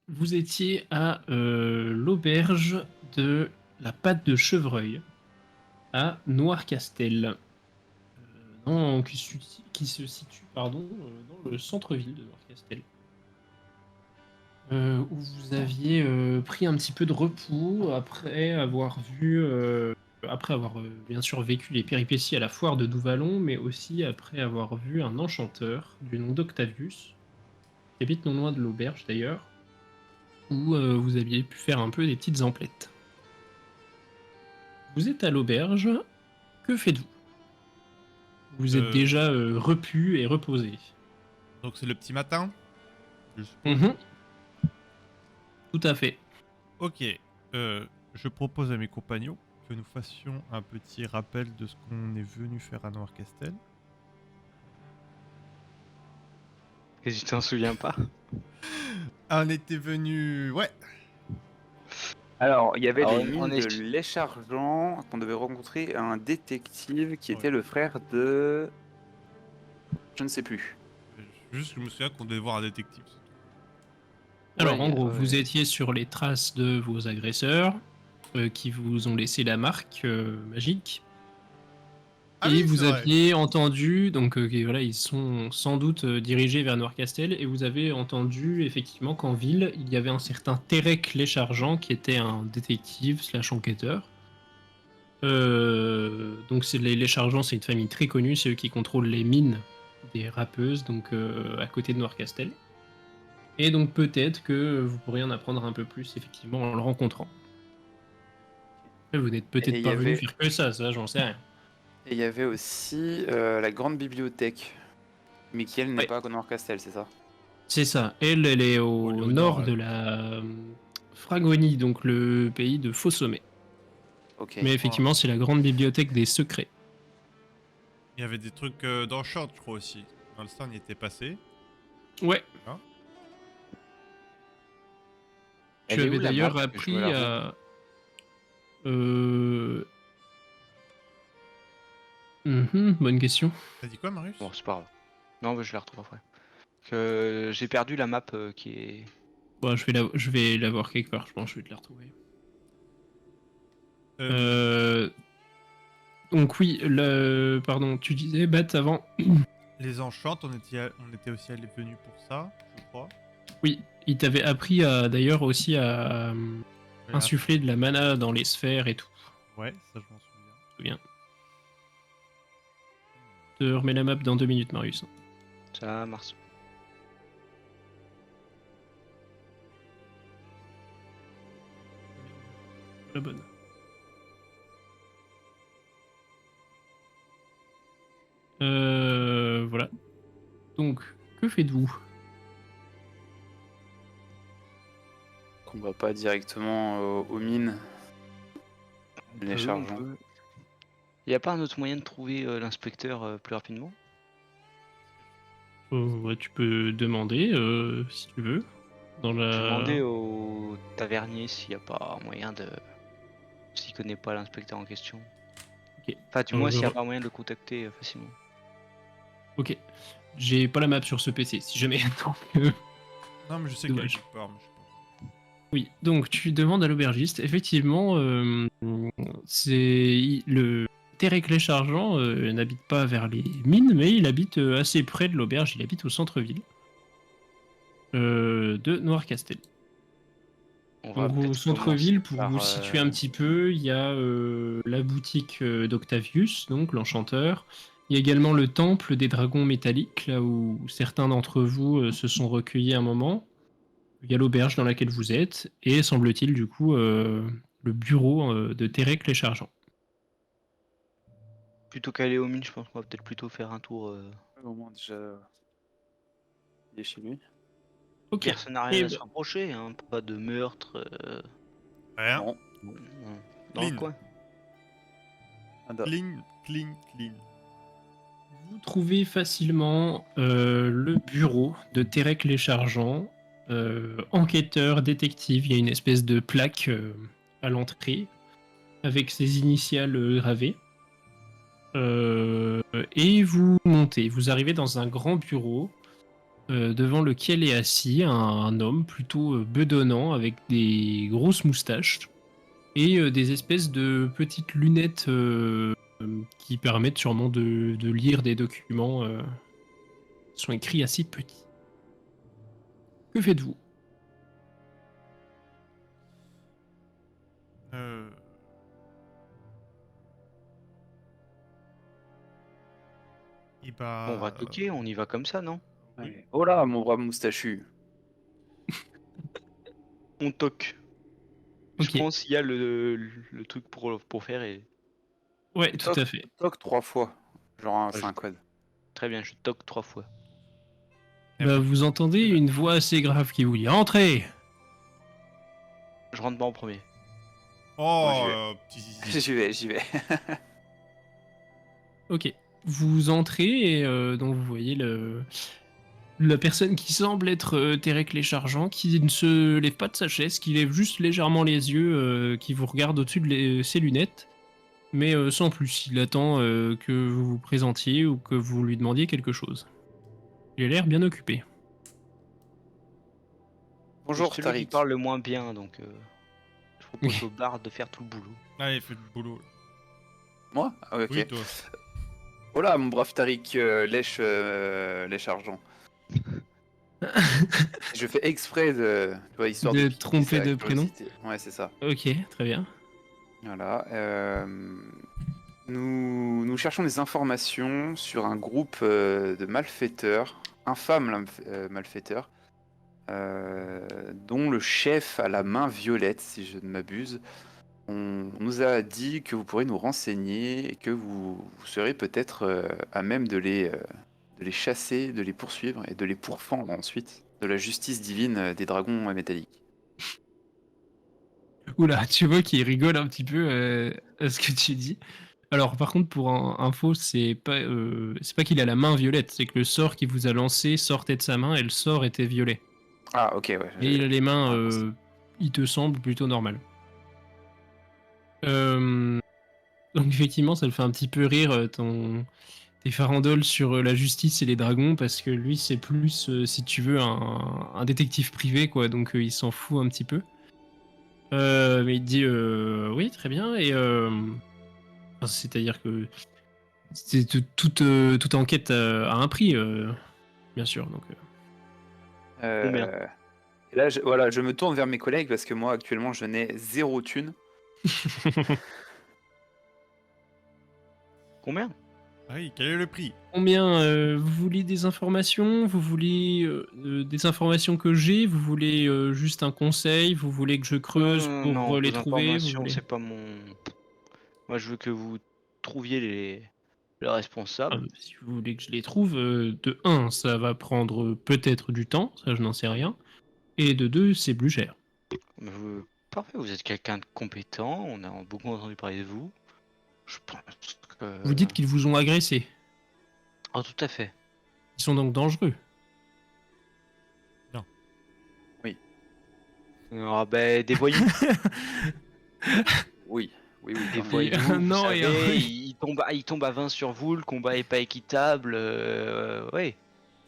Vous étiez à l'auberge de la Patte de Chevreuil, à Noircastel, qui se situe dans le centre-ville de Noircastel, où vous aviez pris un petit peu de repos après avoir bien sûr vécu les péripéties à la foire de Douvalon, mais aussi après avoir vu un enchanteur du nom d'Octavius, qui habite non loin de l'auberge d'ailleurs, où vous aviez pu faire un peu des petites emplettes. Vous êtes à l'auberge, que faites-vous? Vous êtes déjà repu et reposé. Donc c'est le petit matin, je suppose. Mhm, tout à fait. Ok, je propose à mes compagnons que nous fassions un petit rappel de ce qu'on est venu faire à Noircastel. Et tu t'en souviens pas? Ah, on était venu... Ouais. Alors, il y avait Alors, les on mines est- de l'Échargent, qu'on devait rencontrer un détective qui Ouais. était le frère de... Je ne sais plus. Juste, je me souviens qu'on devait voir un détective. c'est tout. Alors, Ouais, en gros, ouais. vous étiez sur les traces de vos agresseurs qui vous ont laissé la marque magique. Ah Et oui, vous c'est vrai. aviez entendu, donc voilà, ils sont sans doute dirigés vers Noircastel, et vous avez entendu effectivement qu'en ville, il y avait un certain Terek Léchargent qui était un détective slash enquêteur. Donc les Chargents, c'est une famille très connue, c'est eux qui contrôlent les mines des rappeuses, donc à côté de Noircastel. Et donc peut-être que vous pourriez en apprendre un peu plus effectivement en le rencontrant. Après, vous n'êtes Et peut-être il y pas venu avait, faire que ça, j'en sais rien. et il y avait aussi la grande bibliothèque, mais qui elle n'est Ouais, pas à Noircastel, c'est ça? c'est ça. Elle est Bon, elle est au au nord, nord de elle. la Fragonie, donc le pays de Faux-Sommet. Ok. Mais Voilà. effectivement, c'est la grande bibliothèque des secrets. Il y avait des trucs dans Short, je crois aussi. Dans le stand, il était passé. Ouais, Hein. tu Elle est où avais la map d'ailleurs que je me appris la roule? à... Euh... bonne question. T'as dit quoi, Marius? Bon, c'est pas grave. Non, mais je la retrouve après. Que j'ai perdu la map qui est. Bon, je vais la voir quelque part, je pense que je vais te la retrouver. Euh, Euh, Donc oui, pardon, tu disais, Bat, avant. les Enchantes, on était aussi venus pour ça, je crois. Oui, il t'avait appris d'ailleurs aussi à Voilà. insuffler de la mana dans les sphères et tout. Ouais, ça je m'en souviens. Je me souviens. Je te remets la map dans 2 minutes, Marius. Ça marche. La bonne. Voilà. Donc, que faites-vous? Qu'on va pas directement aux mines, les On chargeants. peut. Y a pas un autre moyen de trouver l'inspecteur plus rapidement? Ouais, tu peux demander si tu veux. Dans Je la. demandais au tavernier s'il y a pas moyen de. S'il connaît pas l'inspecteur en question. Ok. Enfin, du moins, s'il y a pas moyen de le contacter facilement. Ok. J'ai pas la map sur ce PC, si jamais. Donc, Non, mais je sais qu'il est dommage. quelque part, mais je sais pas. Oui, donc tu demandes à l'aubergiste. Effectivement, c'est le Terek Léchargent n'habite pas vers les mines, mais il habite assez près de l'auberge. Il habite au centre-ville de Noircastel. On va Donc au peut-être centre-ville, commencer pour par. vous situer un petit peu, il y a la boutique d'Octavius, donc l'enchanteur. Il y a également le temple des dragons métalliques, là où certains d'entre vous se sont recueillis un moment. Il y a l'auberge dans laquelle vous êtes, et semble-t-il, du coup, le bureau de Terek Léchargent. Plutôt qu'aller aux mines, je pense qu'on va peut-être plutôt faire un tour. Au moins déjà, il est chez lui. Ok. Personne n'a rien Et à se reprocher, hein. Pas de meurtre. Rien. Non. Non. dans le Clean. coin. Clean, clean, clean. Vous trouvez facilement le bureau de Terek Léchargeant, enquêteur, détective. Il y a une espèce de plaque à l'entrée avec ses initiales gravées. Et vous montez. Vous arrivez dans un grand bureau devant lequel est assis un homme plutôt bedonnant avec des grosses moustaches et des espèces de petites lunettes qui permettent sûrement de lire des documents qui sont écrits assez petits. Que faites-vous? Et bah... Bon, on va toquer, on y va comme ça, non? oui. Oh là, mon brave moustachu. On toque. Ok. Je pense qu'il y a le truc pour faire et... Ouais, tout à fait. Toc 3 fois. Genre Ouais, c'est un code. Très bien, je toque 3 fois. Eh Bah, ben, vous entendez une voix assez grave qui vous dit entrez. Je rentre pas en premier. Oh, j'y vais. petit zizi. J'y vais. Ok. Vous entrez et donc vous voyez la personne qui semble être Terek Léchargeant, qui ne se lève pas de sa chaise, qui lève juste légèrement les yeux, qui vous regarde au-dessus de ses lunettes, mais sans plus. Il attend que vous vous présentiez ou que vous lui demandiez quelque chose. Il a l'air bien occupé. Bonjour C'est celui qui Tariq. parle le moins bien, donc je propose au bar de faire tout le boulot. Allez, fais le boulot. Moi? Ah, ok. Oui, toi. Oh là, mon brave Tariq, lèche argent. Je fais exprès tu vois, histoire De de piquer tromper sa de prénom. curiosité. Ouais, c'est ça. Ok, très bien. Voilà. Nous cherchons des informations sur un groupe de malfaiteurs, infâmes malfaiteurs, dont le chef a la main violette, si je ne m'abuse. On nous a dit que vous pourrez nous renseigner et que vous serez peut-être à même de les chasser, de les poursuivre et de les pourfendre ensuite de la justice divine des dragons métalliques. Oula, tu vois qu'il rigole un petit peu à ce que tu dis. Alors, par contre, pour info, c'est pas qu'il a la main violette, c'est que le sort qu'il vous a lancé sortait de sa main et le sort était violet. Ah, ok, ouais. Et il a les mains, Ouais, il te semble plutôt normal. Donc, effectivement, ça le fait un petit peu rire tes farandoles sur la justice et les dragons, parce que lui, c'est plus, si tu veux, un détective privé, quoi. Donc, il s'en fout un petit peu. Mais il dit oui, très bien. Et c'est-à-dire que toute enquête a un prix, bien sûr. Donc, Combien? Et là, voilà, je me tourne vers mes collègues parce que moi, actuellement, je n'ai 0 thune. Combien? Ah oui, quel est le prix? Combien vous voulez des informations? Vous voulez des informations que j'ai? Vous voulez juste un conseil? Vous voulez que je creuse pour Non, les vos trouver? Vous informations, voulez... c'est pas mon... Moi, je veux que vous trouviez le Ah, responsable. si vous voulez que je les trouve, de 1, ça va prendre peut-être du temps, ça je n'en sais rien. Et de 2, c'est plus cher. Mais parfait, vous êtes quelqu'un de compétent, on a beaucoup entendu parler de vous. Je pense que... Vous dites qu'ils vous ont agressé. Oh, tout à fait. Ils sont donc dangereux. Ah ben, des voyous. Oui, oui, Des quand même. voyous, un vous non et un savez, oui. il tombe à 20 sur vous, le combat est pas équitable, ouais. Ouais,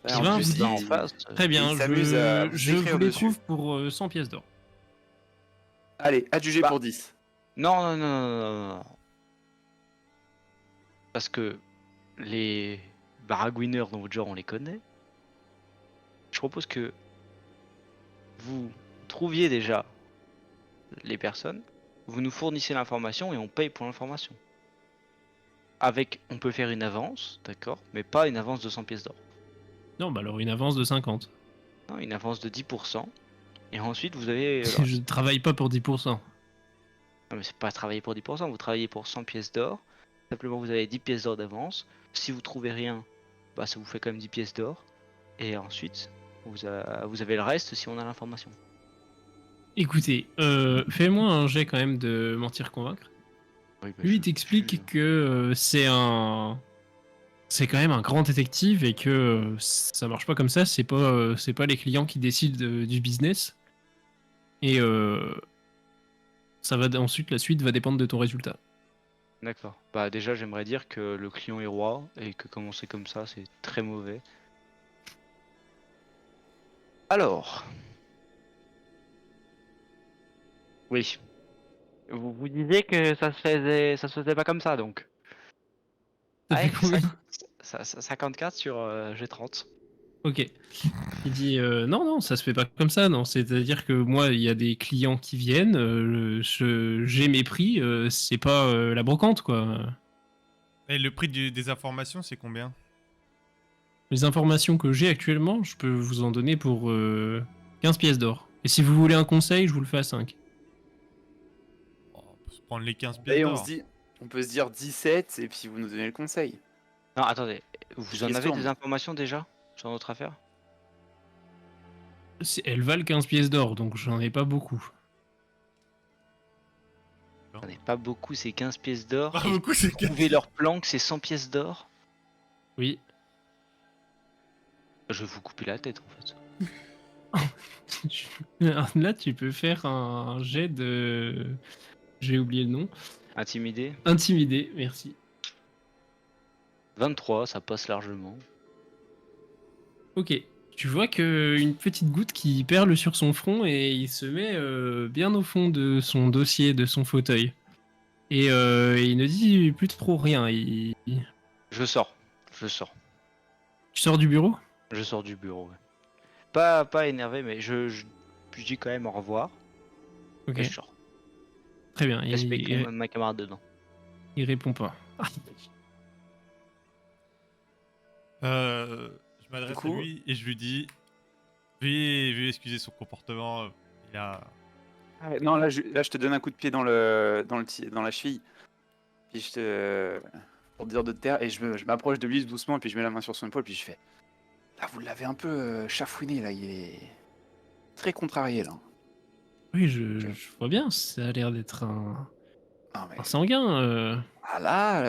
Eh en ben, plus, vous Bah, en dites... face, Très bien, il s'amuse à vous je écrire vous les dessus. trouve pour 100 pièces d'or. Allez, adjugé Bah. pour 10. Non, non, non, non, non, non. Parce que les baragouineurs dans votre genre, on les connaît. Je propose que vous trouviez déjà les personnes, vous nous fournissez l'information et on paye pour l'information. On peut faire une avance, d'accord, mais pas une avance de 100 pièces d'or. Non, bah alors une avance de 50. Non, une avance de 10%. Et ensuite, vous avez le reste. Je ne travaille pas pour 10%. Non, mais c'est pas travailler pour 10%, vous travaillez pour 100 pièces d'or. Simplement, vous avez 10 pièces d'or d'avance. Si vous trouvez rien, bah ça vous fait quand même 10 pièces d'or. Et ensuite, vous avez le reste si on a l'information. Écoutez, fais-moi un jet quand même de mentir convaincre. Oui, bah, Lui, il je suis- t'explique que c'est quand même un grand détective et que ça marche pas comme ça. C'est pas les clients qui décident du business. Et ensuite, la suite va dépendre de ton résultat. D'accord. Bah déjà, j'aimerais dire que le client est roi et que commencer comme ça, c'est très mauvais. Alors, oui. Vous disiez que ça se faisait pas comme ça, donc. Ça fait Ouais, combien? 54 sur G30. Ok. Il dit non, non, ça se fait pas comme ça, non. C'est-à-dire que moi, il y a des clients qui viennent, j'ai mes prix, c'est pas la brocante, quoi. Et le prix des informations, c'est combien? Les informations que j'ai actuellement, je peux vous en donner pour 15 pièces d'or. Et si vous voulez un conseil, je vous le fais à 5. Oh, on peut se prendre les 15 pièces Et d'or. on peut se dire 17 et puis vous nous donnez le conseil. Non, attendez. Vous en avez Question. des informations déjà sur notre affaire? Elles valent 15 pièces d'or, donc j'en ai pas beaucoup. J'en ai pas beaucoup, c'est 15 pièces d'or. Pas Et beaucoup, c'est trouver leur planque, c'est 100 pièces d'or. Oui. Je vais vous couper la tête en fait. Là, tu peux faire un jet de... J'ai oublié le nom. Intimidé. Intimidé, merci. 23, ça passe largement. Ok. Tu vois que une petite goutte qui perle sur son front et il se met bien au fond de son dossier, de son fauteuil. Et il ne dit plus trop rien. Je sors. Je sors. Tu sors du bureau? Je sors du bureau. Ouais. Pas énervé, mais je dis quand même au revoir. Ok. Et je sors. Très bien. Je laisse ma camarade dedans. Il répond pas. Je m'adresse Du à coup- lui et je lui dis veuillez excuser son comportement. Il a. Ah ouais, non, là, je te donne un coup de pied dans la cheville. Puis pour te dire de te taire, et je m'approche de lui doucement, et puis je mets la main sur son épaule, puis je fais. Là, vous l'avez un peu chafouiné, là, il est très contrarié, là. Oui, je vois bien. Ça a l'air d'être Non, mais. un sanguin. Ah là,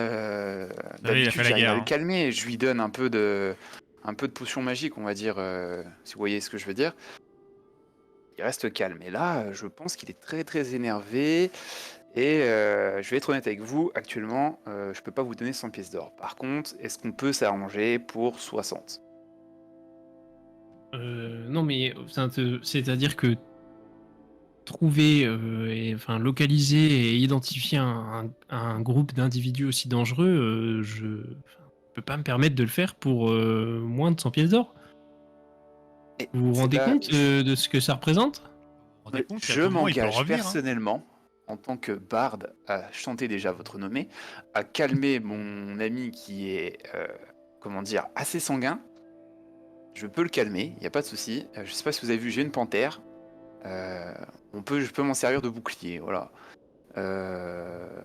savez, il a fait d'habitude, la j'arrive guerre, à le hein. calmer, je lui donne un peu de potion magique, on va dire, si vous voyez ce que je veux dire. Il reste calme. Et là, je pense qu'il est très très énervé. Et je vais être honnête avec vous, actuellement, je peux pas vous donner 100 pièces d'or. Par contre, est-ce qu'on peut s'arranger pour 60? Non, mais c'est-à-dire que trouver, enfin localiser et identifier un groupe d'individus aussi dangereux, enfin, peux pas me permettre de le faire pour moins de 100 pièces d'or. Et Vous vous c'est rendez là, compte de ce que ça représente? Vous vous rendez compte qu'à je tout moment, il peut m'engage revenir, hein. personnellement, en tant que barde, à chanter déjà votre nommé, à calmer mon ami qui est, comment dire, assez sanguin. Je peux le calmer, il n'y a pas de souci. Je sais pas si vous avez vu, j'ai une panthère. Euh, je peux m'en servir de bouclier, voilà. Euh,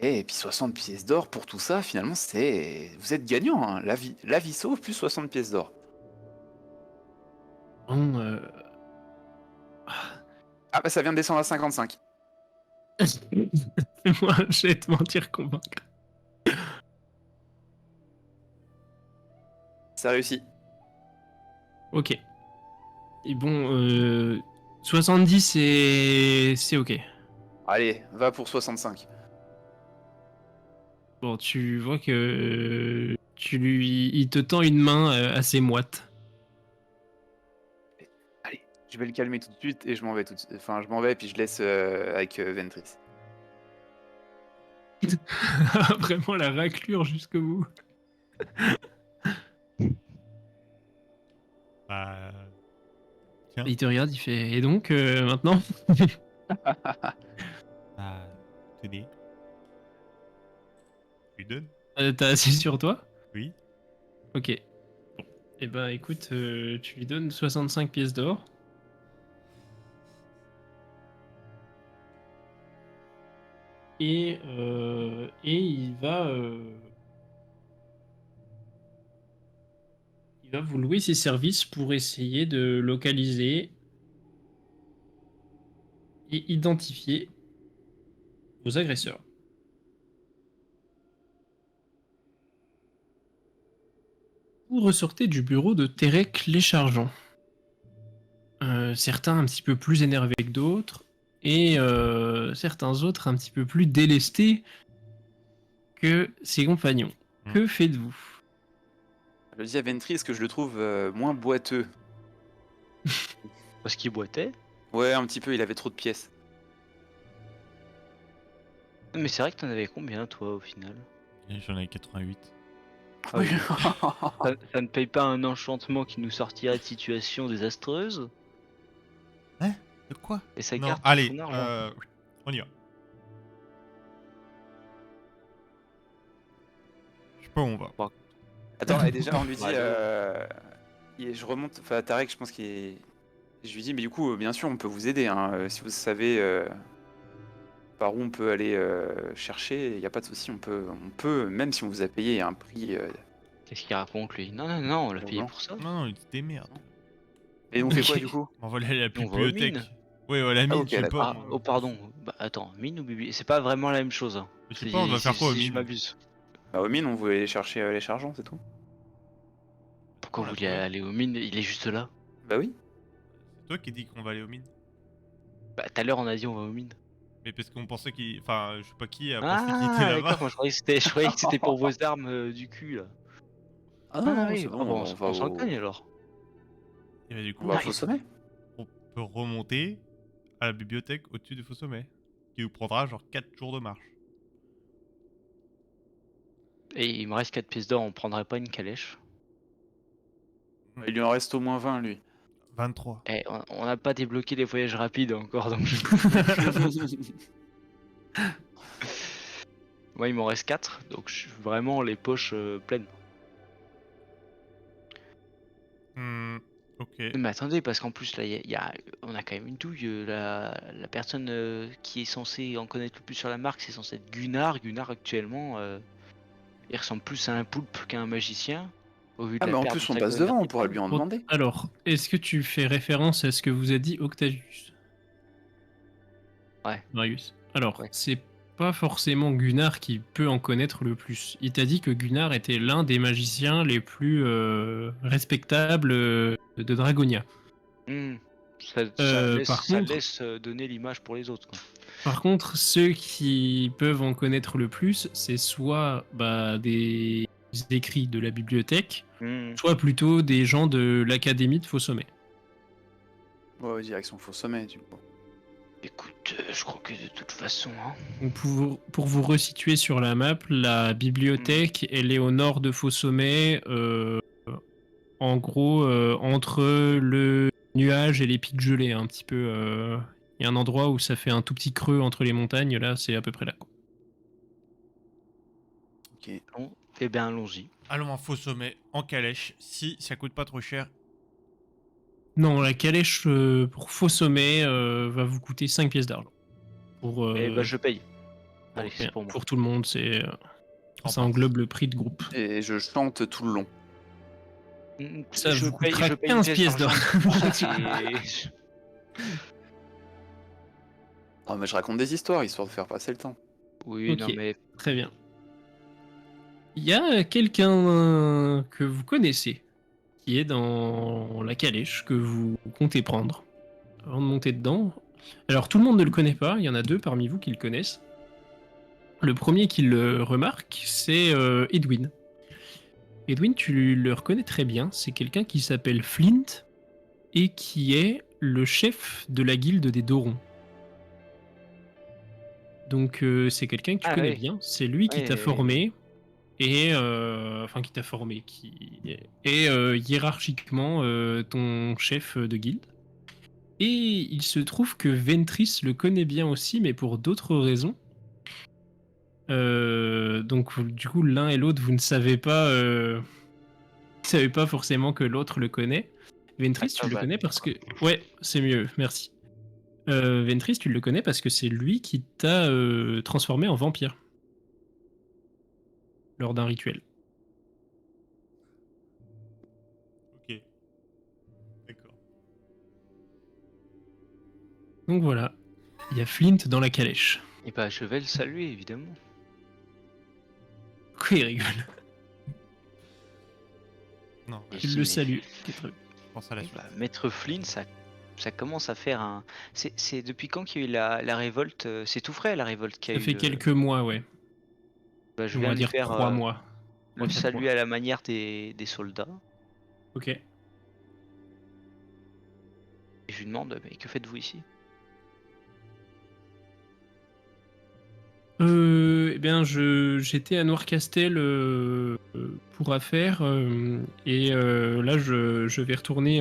et puis 60 pièces d'or pour tout ça, finalement, vous êtes gagnant, hein. La vie sauve plus 60 pièces d'or. Bon, Ah bah ça vient de descendre à 55. fais-moi un jet de mentir convaincre. Ça réussit. Ok. Et bon, 70 c'est ok. Allez, va pour 65. Bon, tu vois que il te tend une main assez moite. Allez, je vais le calmer tout de suite et je m'en vais tout de suite. Enfin, je m'en vais et puis je laisse avec Ventris. Vraiment la raclure jusqu'au bout. Bah. Tiens. Il te regarde, il fait. Et donc, maintenant? Bah. Tenez. Je lui donne. T'as assis sur toi? Oui. Ok. Bon. Eh ben, écoute, tu lui donnes 65 pièces d'or. Et il va vous louer ses services pour essayer de localiser et identifier vos agresseurs. Vous ressortez du bureau de Terek les Chargeants. Certains un petit peu plus énervés que d'autres, et certains autres un petit peu plus délestés que ses compagnons. Que faites-vous? Je dis à Ventris que je le trouve moins boiteux. Parce qu'il boitait. Ouais, un petit peu, il avait trop de pièces. Mais c'est vrai que t'en avais combien toi au final? Et j'en ai 88. Ah oui. Ça ne paye pas un enchantement qui nous sortirait de situations désastreuses. De quoi? Et ça Non, garde allez, son argent. on y va. Je sais pas où on va. Attends, et déjà on lui dit, Ouais, je remonte, enfin Tarek, je pense qu'il est... Je lui dis, mais du coup, bien sûr, on peut vous aider, hein, si vous savez par où on peut aller chercher, il n'y a pas de souci, on peut, même si on vous a payé un prix... Qu'est-ce qu'il raconte lui? Non, on l'a payé Blanc. pour ça. Non, il se démerde. Et on fait quoi du coup? On va aller à la On va aux bibliothèque. mines. Ouais, à la mine, ok, je sais d'accord. pas. Ah, moi. oh pardon. Bah attends, mine ou bibliothèque? C'est pas vraiment la même chose. Hein. Je sais pas, on va faire quoi aux Si je mines? m'abuse. Bah, aux mines, on voulait aller chercher les chargeants, c'est tout. Pourquoi On vous l'a voulez trouvé. aller aux mines? Il est juste là. Bah oui. C'est toi qui dis qu'on va aller aux mines. Bah tout à l'heure on a dit on va aux mines. Mais parce qu'on pensait qu'il. Enfin, je sais pas qui a pensé Ah qu'il était d'accord, là-bas. moi je croyais que c'était pour vos armes du cul là. Ah non, non, Oui, c'est bon, bon, on va on s'en au... cogne alors. Et bah, du coup, on va au Ah, faux sommet. on peut remonter à la bibliothèque au-dessus du Faux Sommet. Qui vous prendra genre 4 jours de marche. Et il me reste 4 pièces d'or, on prendrait pas une calèche? Il lui en reste au moins 20, lui. 23. Eh, on n'a pas débloqué les voyages rapides encore donc moi il m'en reste 4 donc je suis vraiment les poches pleines. Ok. Mais attendez parce qu'en plus là on a quand même une douille, la personne qui est censée en connaître le plus sur la marque c'est censé être Gunnar. Gunnar actuellement il ressemble plus à un poulpe qu'à un magicien au vu de Ah, la mais en perte de plus, on sa passe colonne devant, on pourra vertébrale. lui en demander. Alors, est-ce que tu fais référence à ce que vous a dit Octavius? Ouais. Marius. Alors, Ouais. c'est pas forcément Gunnar qui peut en connaître le plus. Il t'a dit que Gunnar était l'un des magiciens les plus respectables de Dragonia. Ça Par contre, laisse donner l'image pour les autres quoi. Par contre, ceux qui peuvent en connaître le plus, c'est soit des écrits de la bibliothèque, soit plutôt des gens de l'académie de Faux Sommet. Ouais, direction faux sommet, du coup. Écoute, je crois que de toute façon, hein. Donc pour vous resituer sur la map, la bibliothèque, elle est au nord de Faux Sommet, en gros entre le nuage et les pics gelés, un petit peu. Il y a un endroit où ça fait un tout petit creux entre les montagnes, là c'est à peu près là. Ok. Bon, eh bien allons-y. Allons en Faux Sommet, en calèche, si ça coûte pas trop cher. Non, la calèche pour Faux Sommet va vous coûter 5 pièces d'argent. Eh ben je paye. Allez, bien, c'est pour moi. pour tout le monde, ça En englobe le prix de groupe. Et je chante tout le long. Ça je vous coûtera paye 15 une pièces d'or. Et- Oh, mais je raconte des histoires, histoire de faire passer le temps. Oui, Ok. non mais Très bien. Il y a quelqu'un que vous connaissez qui est dans la calèche que vous comptez prendre avant de monter dedans. Alors tout le monde ne le connaît pas, il y en a deux parmi vous qui le connaissent. Le premier qui le remarque, c'est Edwin. Edwin, tu le reconnais très bien, c'est quelqu'un qui s'appelle Flint et qui est le chef de la guilde des Dorons. Donc c'est quelqu'un que tu connais ouais. bien, c'est lui qui t'a Ouais. formé et enfin qui t'a formé, qui est hiérarchiquement ton chef de guilde. Et il se trouve que Ventris le connaît bien aussi, mais pour d'autres raisons. Donc du coup, l'un et l'autre, vous ne savez pas forcément que l'autre le connaît. Ventris, tu le connais parce que... Ouais, c'est mieux, merci. Ventris, tu le connais parce que c'est lui qui t'a transformé en vampire. Lors d'un rituel. Ok. D'accord. Donc voilà, il y a Flint dans la calèche. Et bah je vais le saluer évidemment. Pourquoi il rigole? Non, Et ouais, Tu si, le mais- salues. Ok, très bien. je pense à la Eh suite. bah, Maître Flynn, ça commence à faire un. C'est depuis quand qu'il y a eu la révolte C'est tout frais la révolte qu'il y Ça a fait eu. quelques mois, ouais. Bah, je On viens va lui dire faire 3 mois. le 3-4 mois. salut à la manière des soldats. Ok. Et je lui demande, mais que faites-vous ici? Eh bien, j'étais à Noircastel pour affaires et là, je vais retourner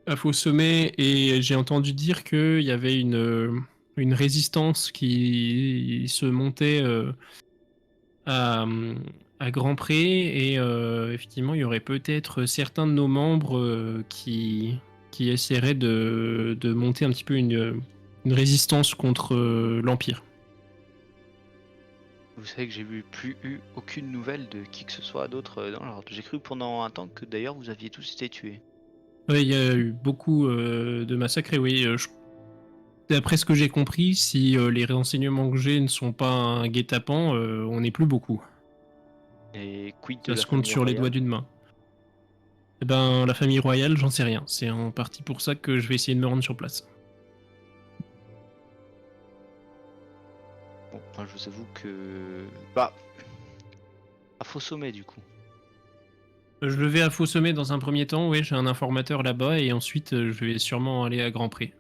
à Faux-Sommet et j'ai entendu dire qu'il y avait une résistance qui se montait à, à Grand-Pré et effectivement, il y aurait peut-être certains de nos membres qui essaieraient de monter un petit peu une résistance contre l'Empire. Vous savez que j'ai plus eu aucune nouvelle de qui que ce soit d'autre dans l'ordre. J'ai cru pendant un temps que d'ailleurs vous aviez tous été tués. Oui, il y a eu beaucoup de massacres et oui, d'après ce que j'ai compris, si les renseignements que j'ai ne sont pas un guet-apens, on n'est plus beaucoup. Et quid de Ça la se compte famille sur les doigts royale? d'une main. Eh ben, la famille royale, j'en sais rien. C'est en partie pour ça que je vais essayer de me rendre sur place. Bon, moi je vous avoue que. Bah. À faux sommet du coup. Je le vais à Faux-Sommet dans un premier temps, oui, j'ai un informateur là-bas, et ensuite je vais sûrement aller à Grand-Pré.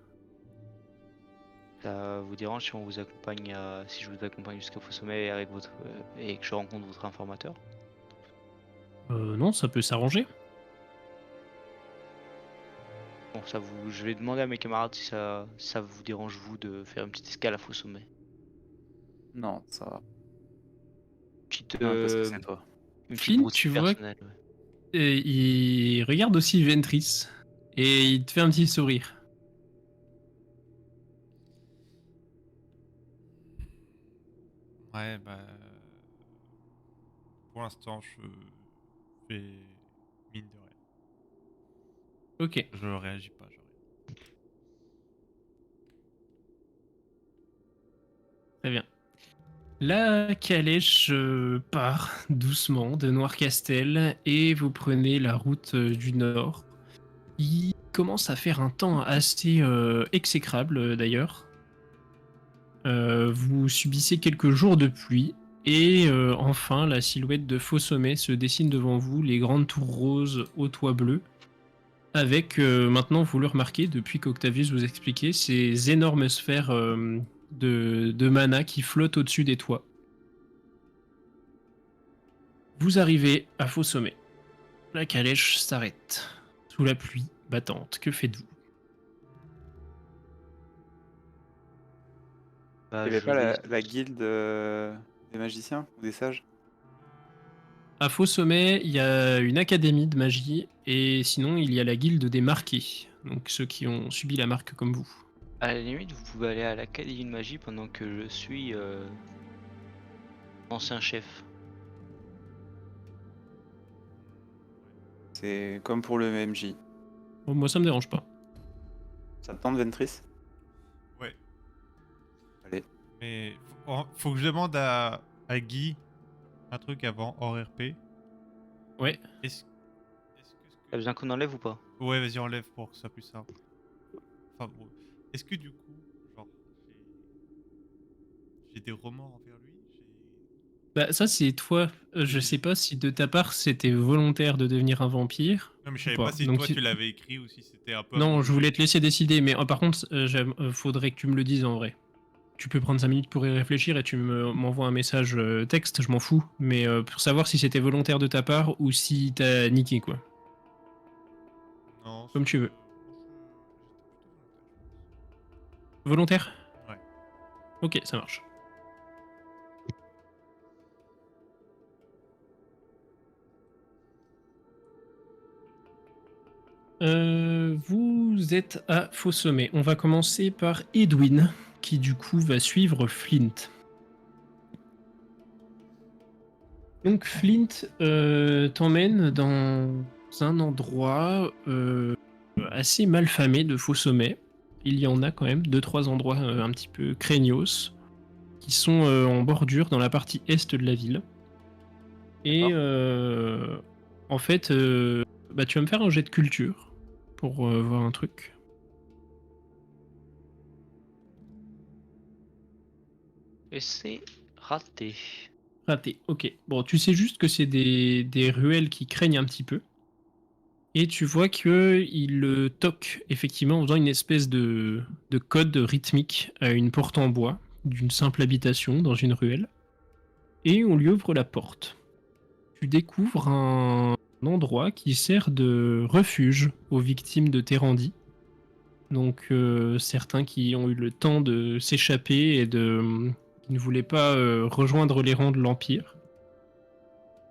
Ça vous dérange si on vous accompagne si je vous accompagne jusqu'à faux sommet avec votre et que je rencontre votre informateur? Non, ça peut s'arranger. Bon, je vais demander à mes camarades si ça vous dérange vous de faire une petite escale à faux sommet. Non, ça va. Petite, Non, parce que c'est toi. une petite Flynn, broutille tu vois, personnelle. Ouais. il regarde aussi Ventris, et il te fait un petit sourire. Ouais, bah. Pour l'instant, je fais mine de rien. Ok. Je réagis pas, je rien. Très bien. La calèche part doucement de Noircastel et vous prenez la route du nord. Il commence à faire un temps assez exécrable d'ailleurs. Vous subissez quelques jours de pluie et enfin la silhouette de Faux-Sommet se dessine devant vous, les grandes tours roses au toit bleu. Avec, maintenant vous le remarquez, depuis qu'Octavius vous expliquait, ces énormes sphères de mana qui flottent au-dessus des toits. Vous arrivez à Faux-Sommet. La calèche s'arrête. Sous la pluie battante, que faites-vous? Bah, Il n'y avait je pas vais. la guilde des magiciens ou des sages? À Faux-Sommet, il y a une académie de magie, et sinon il y a la guilde des marqués, donc ceux qui ont subi la marque comme vous. À la limite, vous pouvez aller à l'Académie de magie pendant que je suis ancien chef. C'est comme pour le MJ. Bon, moi ça me dérange pas. Ça te tente, Ventris? Ouais. Allez. Mais faut que je demande à Guy un truc avant hors RP. Ouais. Est-ce T'as besoin qu'on enlève ou pas? Ouais, vas-y, enlève pour que ça soit plus simple. Enfin, bon. Est-ce que du coup, genre, j'ai des remords envers lui? Bah ça c'est toi. Je sais pas si de ta part c'était volontaire de devenir un vampire. Non, mais je ou savais pas. pas si Donc, toi tu l'avais écrit ou si c'était un peu à non, mon je jeu. voulais te laisser décider, mais par contre, faudrait que tu me le dises en vrai. Tu peux prendre 5 minutes pour y réfléchir et tu m'envoies un message texte, je m'en fous, mais pour savoir si c'était volontaire de ta part ou si t'as niqué quoi. Non, Comme tu veux. j'étais plutôt volontaire, Volontaire? je pense. Ouais. Ok, ça marche. Vous êtes à Faux-Sommet. On va commencer par Edwin, qui du coup va suivre Flint. Donc Flint t'emmène dans un endroit assez malfamé de Faux-Sommet. Il y en a quand même 2-3 endroits un petit peu craignos qui sont en bordure dans la partie est de la ville. Et En fait, bah, tu vas me faire un jet de culture pour voir un truc. Et c'est raté. Raté, ok. Bon, tu sais juste que c'est des ruelles qui craignent un petit peu. Et tu vois qu'il toque effectivement en faisant une espèce de code rythmique à une porte en bois d'une simple habitation dans une ruelle. Et on lui ouvre la porte. Tu découvres un endroit qui sert de refuge aux victimes de Terrandi. Donc certains qui ont eu le temps de s'échapper et qui ne voulaient pas rejoindre les rangs de l'Empire.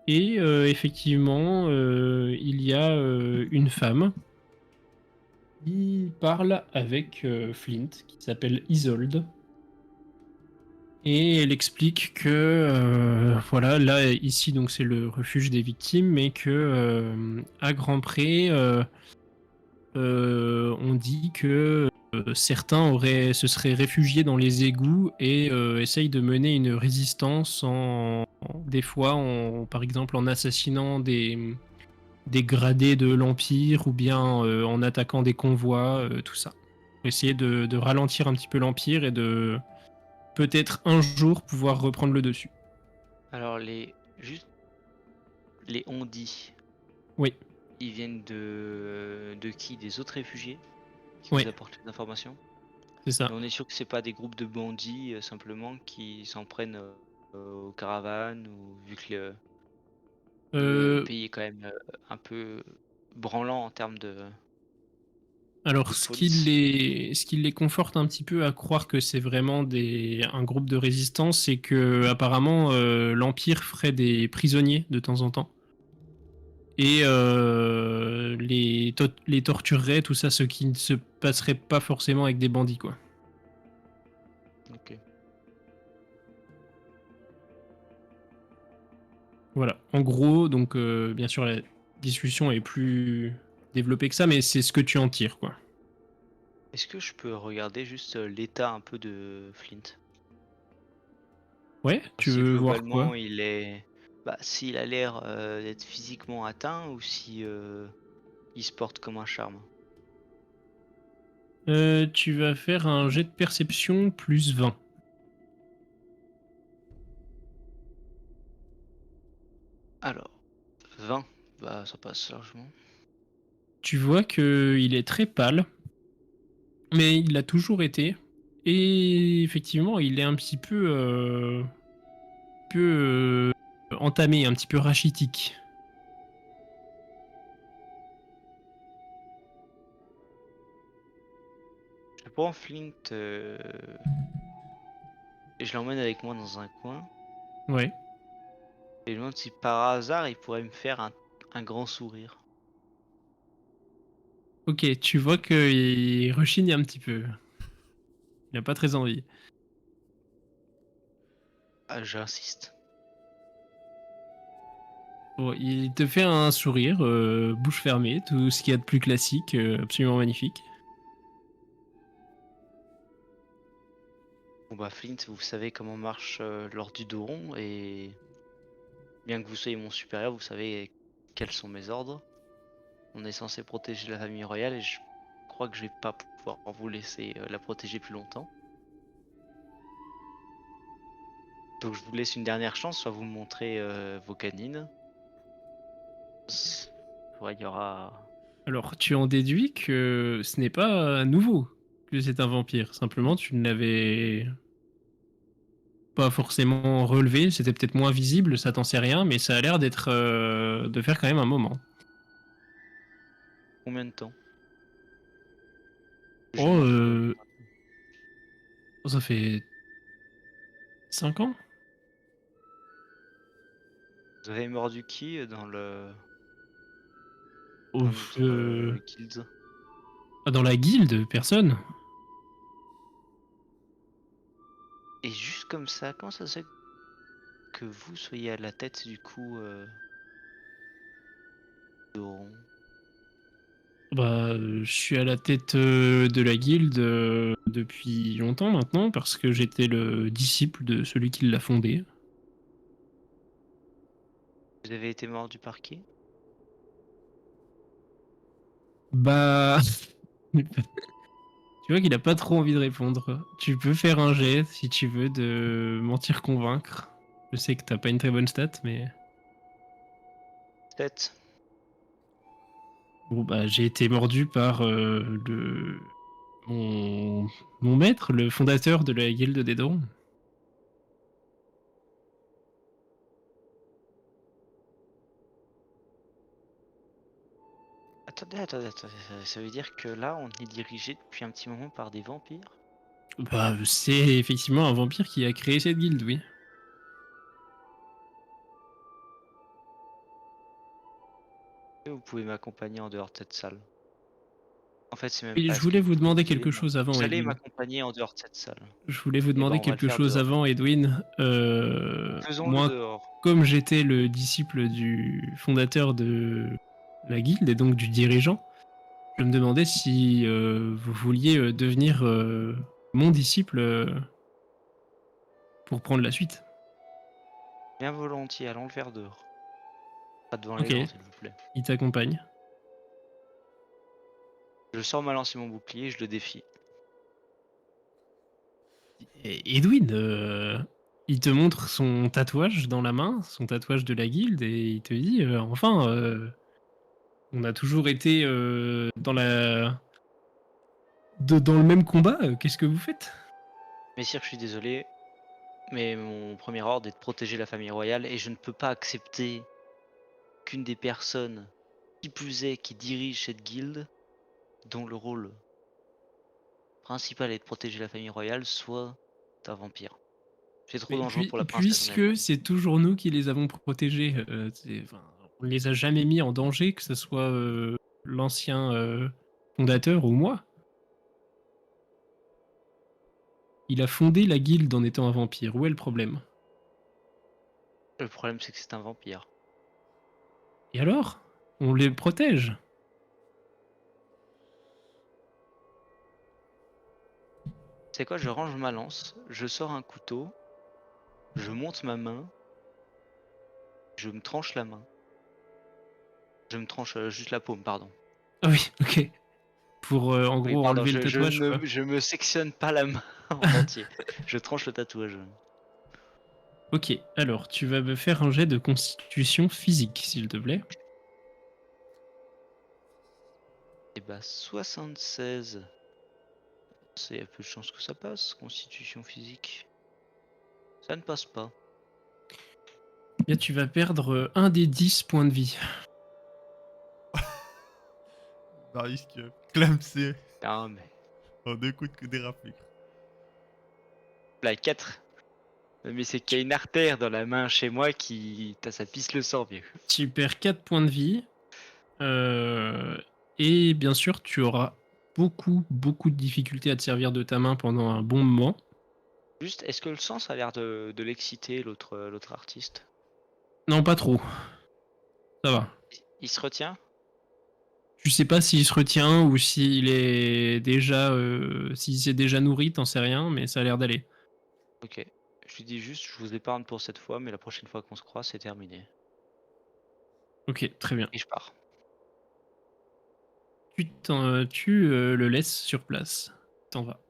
Et effectivement, il y a une femme qui parle avec Flint, qui s'appelle Isolde. Et elle explique que, voilà, là, ici, donc c'est le refuge des victimes, mais que à Grand-Pré, on dit que certains se seraient réfugiés dans les égouts et essayent de mener une résistance des fois, par exemple, en assassinant des gradés de l'Empire ou bien en attaquant des convois, tout ça. Pour essayer de ralentir un petit peu l'Empire et de peut-être un jour pouvoir reprendre le dessus. Alors juste les on-dit, Oui, ils viennent de qui? Des autres réfugiés qui oui, vous apportent des informations? c'est ça. Et on est sûr que c'est pas des groupes de bandits simplement qui s'en prennent aux caravanes ou vu que le Euh, pays est quand même un peu branlant en termes de alors, police. ce qui les conforte un petit peu à croire que c'est vraiment un groupe de résistance, c'est que apparemment l'Empire ferait des prisonniers de temps en temps et les torturerait, tout ça, ce qui ne se passerait pas forcément avec des bandits, quoi. Ok. Voilà. En gros, donc bien sûr la discussion est plus développée que ça, mais c'est ce que tu en tires, quoi. Est-ce que je peux regarder juste l'état un peu de Flint? Ouais, tu Si veux voir quoi? globalement il est... Bah, s'il a l'air d'être physiquement atteint ou si il se porte comme un charme. Tu vas faire un jet de perception plus 20. Alors, 20, bah ça passe largement. Tu vois qu'il est très pâle, mais il l'a toujours été. Et effectivement, il est un petit peu entamé, un petit peu rachitique. Je prends Flint et je l'emmène avec moi dans un coin. Ouais. Et je me demande si par hasard il pourrait me faire un grand sourire. Ok, tu vois qu'il rechigne un petit peu. Il n'a pas très envie. Ah, j'insiste. Bon, il te fait un sourire, bouche fermée, tout ce qu'il y a de plus classique, absolument magnifique. Bon bah Flint, vous savez comment marche l'ordre du Doron et bien que vous soyez mon supérieur, vous savez quels sont mes ordres. On est censé protéger la famille royale et je crois que je vais pas pouvoir vous laisser la protéger plus longtemps. Donc je vous laisse une dernière chance, soit vous me montrez vos canines. Ouais, il y aura... Alors, tu en déduis que ce n'est pas nouveau que c'est un vampire. Simplement, tu ne l'avais pas forcément relevé. C'était peut-être moins visible, ça t'en sait rien, mais ça a l'air de faire quand même un moment. Combien de temps? J'ai Oh, moins de... ça fait 5 ans? Vous avez mordu qui Oh, dans notre guilde? dans la guilde, personne. Et juste comme ça, comment ça se fait que vous soyez à la tête du coup Doron? Bah, je suis à la tête de la guilde depuis longtemps maintenant parce que j'étais le disciple de celui qui l'a fondée. Vous avez été mordu par qui? Bah, tu vois qu'il a pas trop envie de répondre. Tu peux faire un jet si tu veux de mentir convaincre. Je sais que t'as pas une très bonne stat, mais 7. bon bah j'ai été mordu par mon mon maître, le fondateur de la guilde des drons. Attendez, ça veut dire que là, on est dirigé depuis un petit moment par des vampires? Bah c'est effectivement un vampire qui a créé cette guilde, oui. Et vous pouvez m'accompagner en dehors de cette salle. En fait, c'est même Oui, pas je est-ce que voulais vous vous pouvez demander y aller, quelque non. chose avant, Vous allez Edwin. m'accompagner en dehors de cette salle. Je voulais vous Eh ben, demander on va le quelque faire chose dehors. avant, Edwin. Faisons-le Moi, dehors. comme j'étais le disciple du fondateur de la guilde et donc du dirigeant, je me demandais si vous vouliez devenir mon disciple pour prendre la suite. Bien volontiers, allons le faire dehors. Pas devant les Ok, gens, s'il vous plaît. il t'accompagne. Je sors ma lance et mon bouclier, je le défie. Et Edwin, il te montre son tatouage dans la main, son tatouage de la guilde, et il te dit enfin, on a toujours été dans le même combat, qu'est-ce que vous faites? Messire, je suis désolé, mais mon premier ordre est de protéger la famille royale et je ne peux pas accepter qu'une des personnes, qui plus est, qui dirige cette guilde, dont le rôle principal est de protéger la famille royale, soit un vampire. C'est trop Mais dangereux pour la princesse, honnêtement. puisque c'est toujours nous qui les avons protégés, enfin, on les a jamais mis en danger, que ce soit l'ancien fondateur ou moi. Il a fondé la guilde en étant un vampire. Où est le problème? Le problème, c'est que c'est un vampire. Et alors? On les protège. C'est quoi? Je range ma lance, je sors un couteau, je monte ma main, je me tranche la main. Je me tranche juste la paume, pardon. Ah oui, ok. Pour en Oui, gros pardon, enlever le tatouage, quoi. je me sectionne pas la main en entier. Je tranche le tatouage. Ok, alors tu vas me faire un jet de constitution physique, s'il te plaît. Et bah 76. C'est y a peu de chances que ça passe. Constitution physique. Ça ne passe pas. Bien, tu vas perdre un des 10 points de vie. Darius qui a clamsé Ah mais. en 2 coups de des raflures. Là 4. Mais c'est qu'il y a une artère dans la main chez moi qui. Ça pisse le sang, vieux. Tu perds 4 points de vie. Euh, et bien sûr, tu auras beaucoup de difficultés à te servir de ta main pendant un bon moment. Juste, est-ce que le sang ça a l'air de l'exciter, l'autre artiste? Non, pas trop. Ça va. Il se retient? Tu sais pas s'il se retient ou s'il s'est déjà nourri, t'en sais rien, mais ça a l'air d'aller. Ok. Je lui dis juste, je vous épargne pour cette fois, mais la prochaine fois qu'on se croise, c'est terminé. Ok, très bien. Et je pars. Tu le laisses sur place. T'en vas.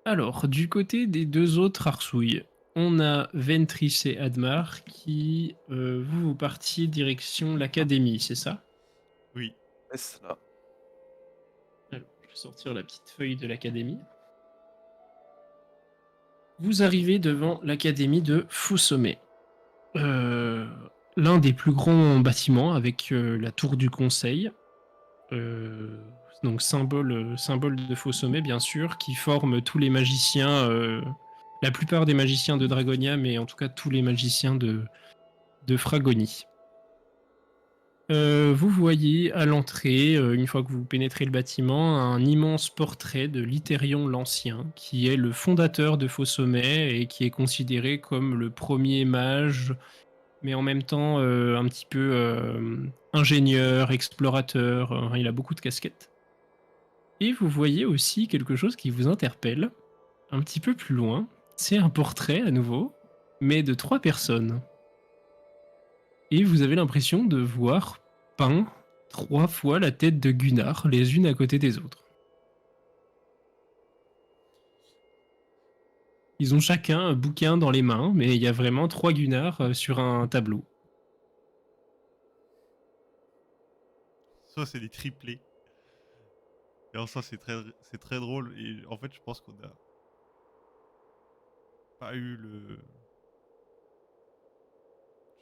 Alors, du côté des deux autres Arsouilles, on a Ventris et Admar qui, vous partiez direction l'académie, c'est ça? Oui. C'est là. Alors, je vais sortir la petite feuille de l'académie. Vous arrivez devant l'académie de Faux-Sommet. L'un des plus grands bâtiments avec la tour du conseil. Donc symbole de Faux-Sommet, bien sûr, qui forme tous les magiciens, la plupart des magiciens de Dragonia, mais en tout cas tous les magiciens de Fragonie. Vous voyez à l'entrée, une fois que vous pénétrez le bâtiment, un immense portrait de Lythérion l'Ancien, qui est le fondateur de Faux-Sommet et qui est considéré comme le premier mage, mais en même temps un petit peu ingénieur, explorateur, il a beaucoup de casquettes. Et vous voyez aussi quelque chose qui vous interpelle, un petit peu plus loin, c'est un portrait à nouveau, mais de 3 personnes. Et vous avez l'impression de voir peint 3 fois la tête de Gunnar, les unes à côté des autres. Ils ont chacun un bouquin dans les mains, mais il y a vraiment 3 Gunnar sur un tableau. Ça, c'est des triplés. Et alors ça, c'est très drôle. Et en fait, je pense qu'on a pas eu le...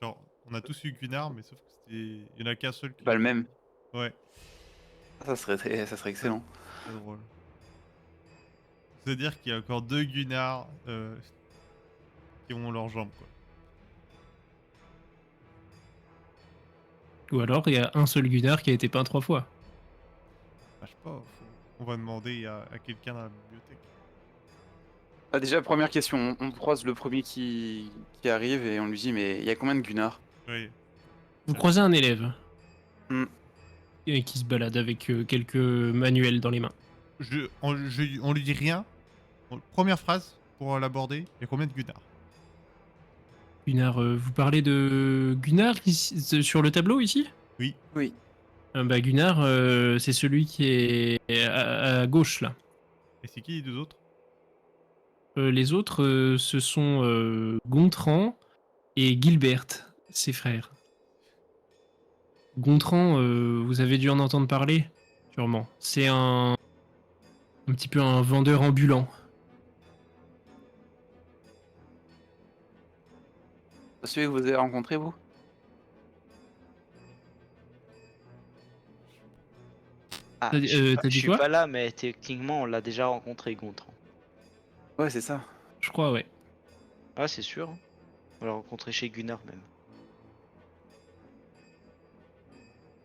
Genre, on a tous eu Gunnar, mais sauf que c'était... Il y en a qu'un seul qui... Pas le même. Ouais, Ça serait excellent. très drôle. C'est-à-dire qu'il y a encore 2 Gunnar qui ont leurs jambes, quoi. Ou alors, il y a un seul Gunnar qui a été peint 3 fois. Ah, je sais pas, on va demander à quelqu'un dans la bibliothèque. Ah, déjà, première question. On croise le premier qui arrive et on lui dit mais il y a combien de Gunnar? Oui. Vous croisez un élève Hmm. et qui se balade avec quelques manuels dans les mains. On lui dit rien. Première phrase pour l'aborder. Il y a combien de Gunnar? Gunnar, vous parlez de Gunnar ici, sur le tableau ici? Oui. Oui. Bah Gunnar, c'est celui qui est à gauche là. Et c'est qui les 2 autres? Les autres, ce sont Gontran et Gilbert, ses frères. Gontran, vous avez dû en entendre parler, sûrement. C'est un petit peu un vendeur ambulant. C'est celui que vous avez rencontré, vous? Ah, T'as dit- t'as je dit suis quoi? pas là, mais techniquement, on l'a déjà rencontré, Gontran. Ouais, c'est ça. Je crois, ouais. Ah, c'est sûr. Hein. On l'a rencontré chez Gunnar même.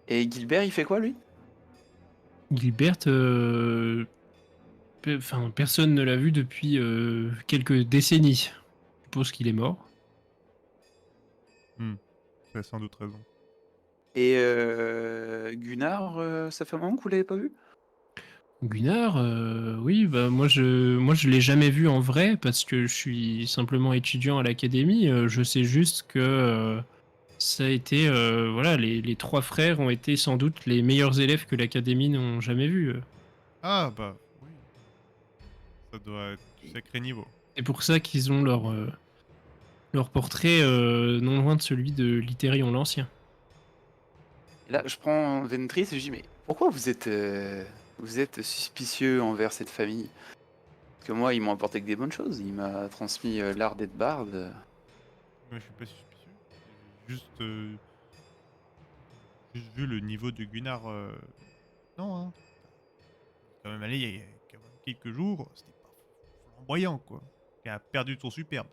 Et Gilbert, il fait quoi, lui? Gilbert, personne ne l'a vu depuis quelques décennies. Je suppose qu'il est mort. Tu as sans doute raison. Et Gunnar, ça fait un moment que vous l'avez pas vu? Gunnar, oui, bah moi je l'ai jamais vu en vrai parce que je suis simplement étudiant à l'académie. Je sais juste que ça a été, voilà, les 3 frères ont été sans doute les meilleurs élèves que l'académie n'ont jamais vus. Ah, bah, oui. Ça doit être du sacré niveau. C'est pour ça qu'ils ont leur portrait non loin de celui de Litérion l'Ancien. Et là, je prends Ventris et je dis mais pourquoi vous êtes suspicieux envers cette famille? Parce que moi, ils m'ont apporté que des bonnes choses. Il m'a transmis l'art d'être barde. Moi, je suis pas suspicieux. J'ai juste vu le niveau de Gunnar. Non, hein. Quand même allé il y a quand même quelques jours. C'était pas flamboyant, quoi. Il a perdu son superbe.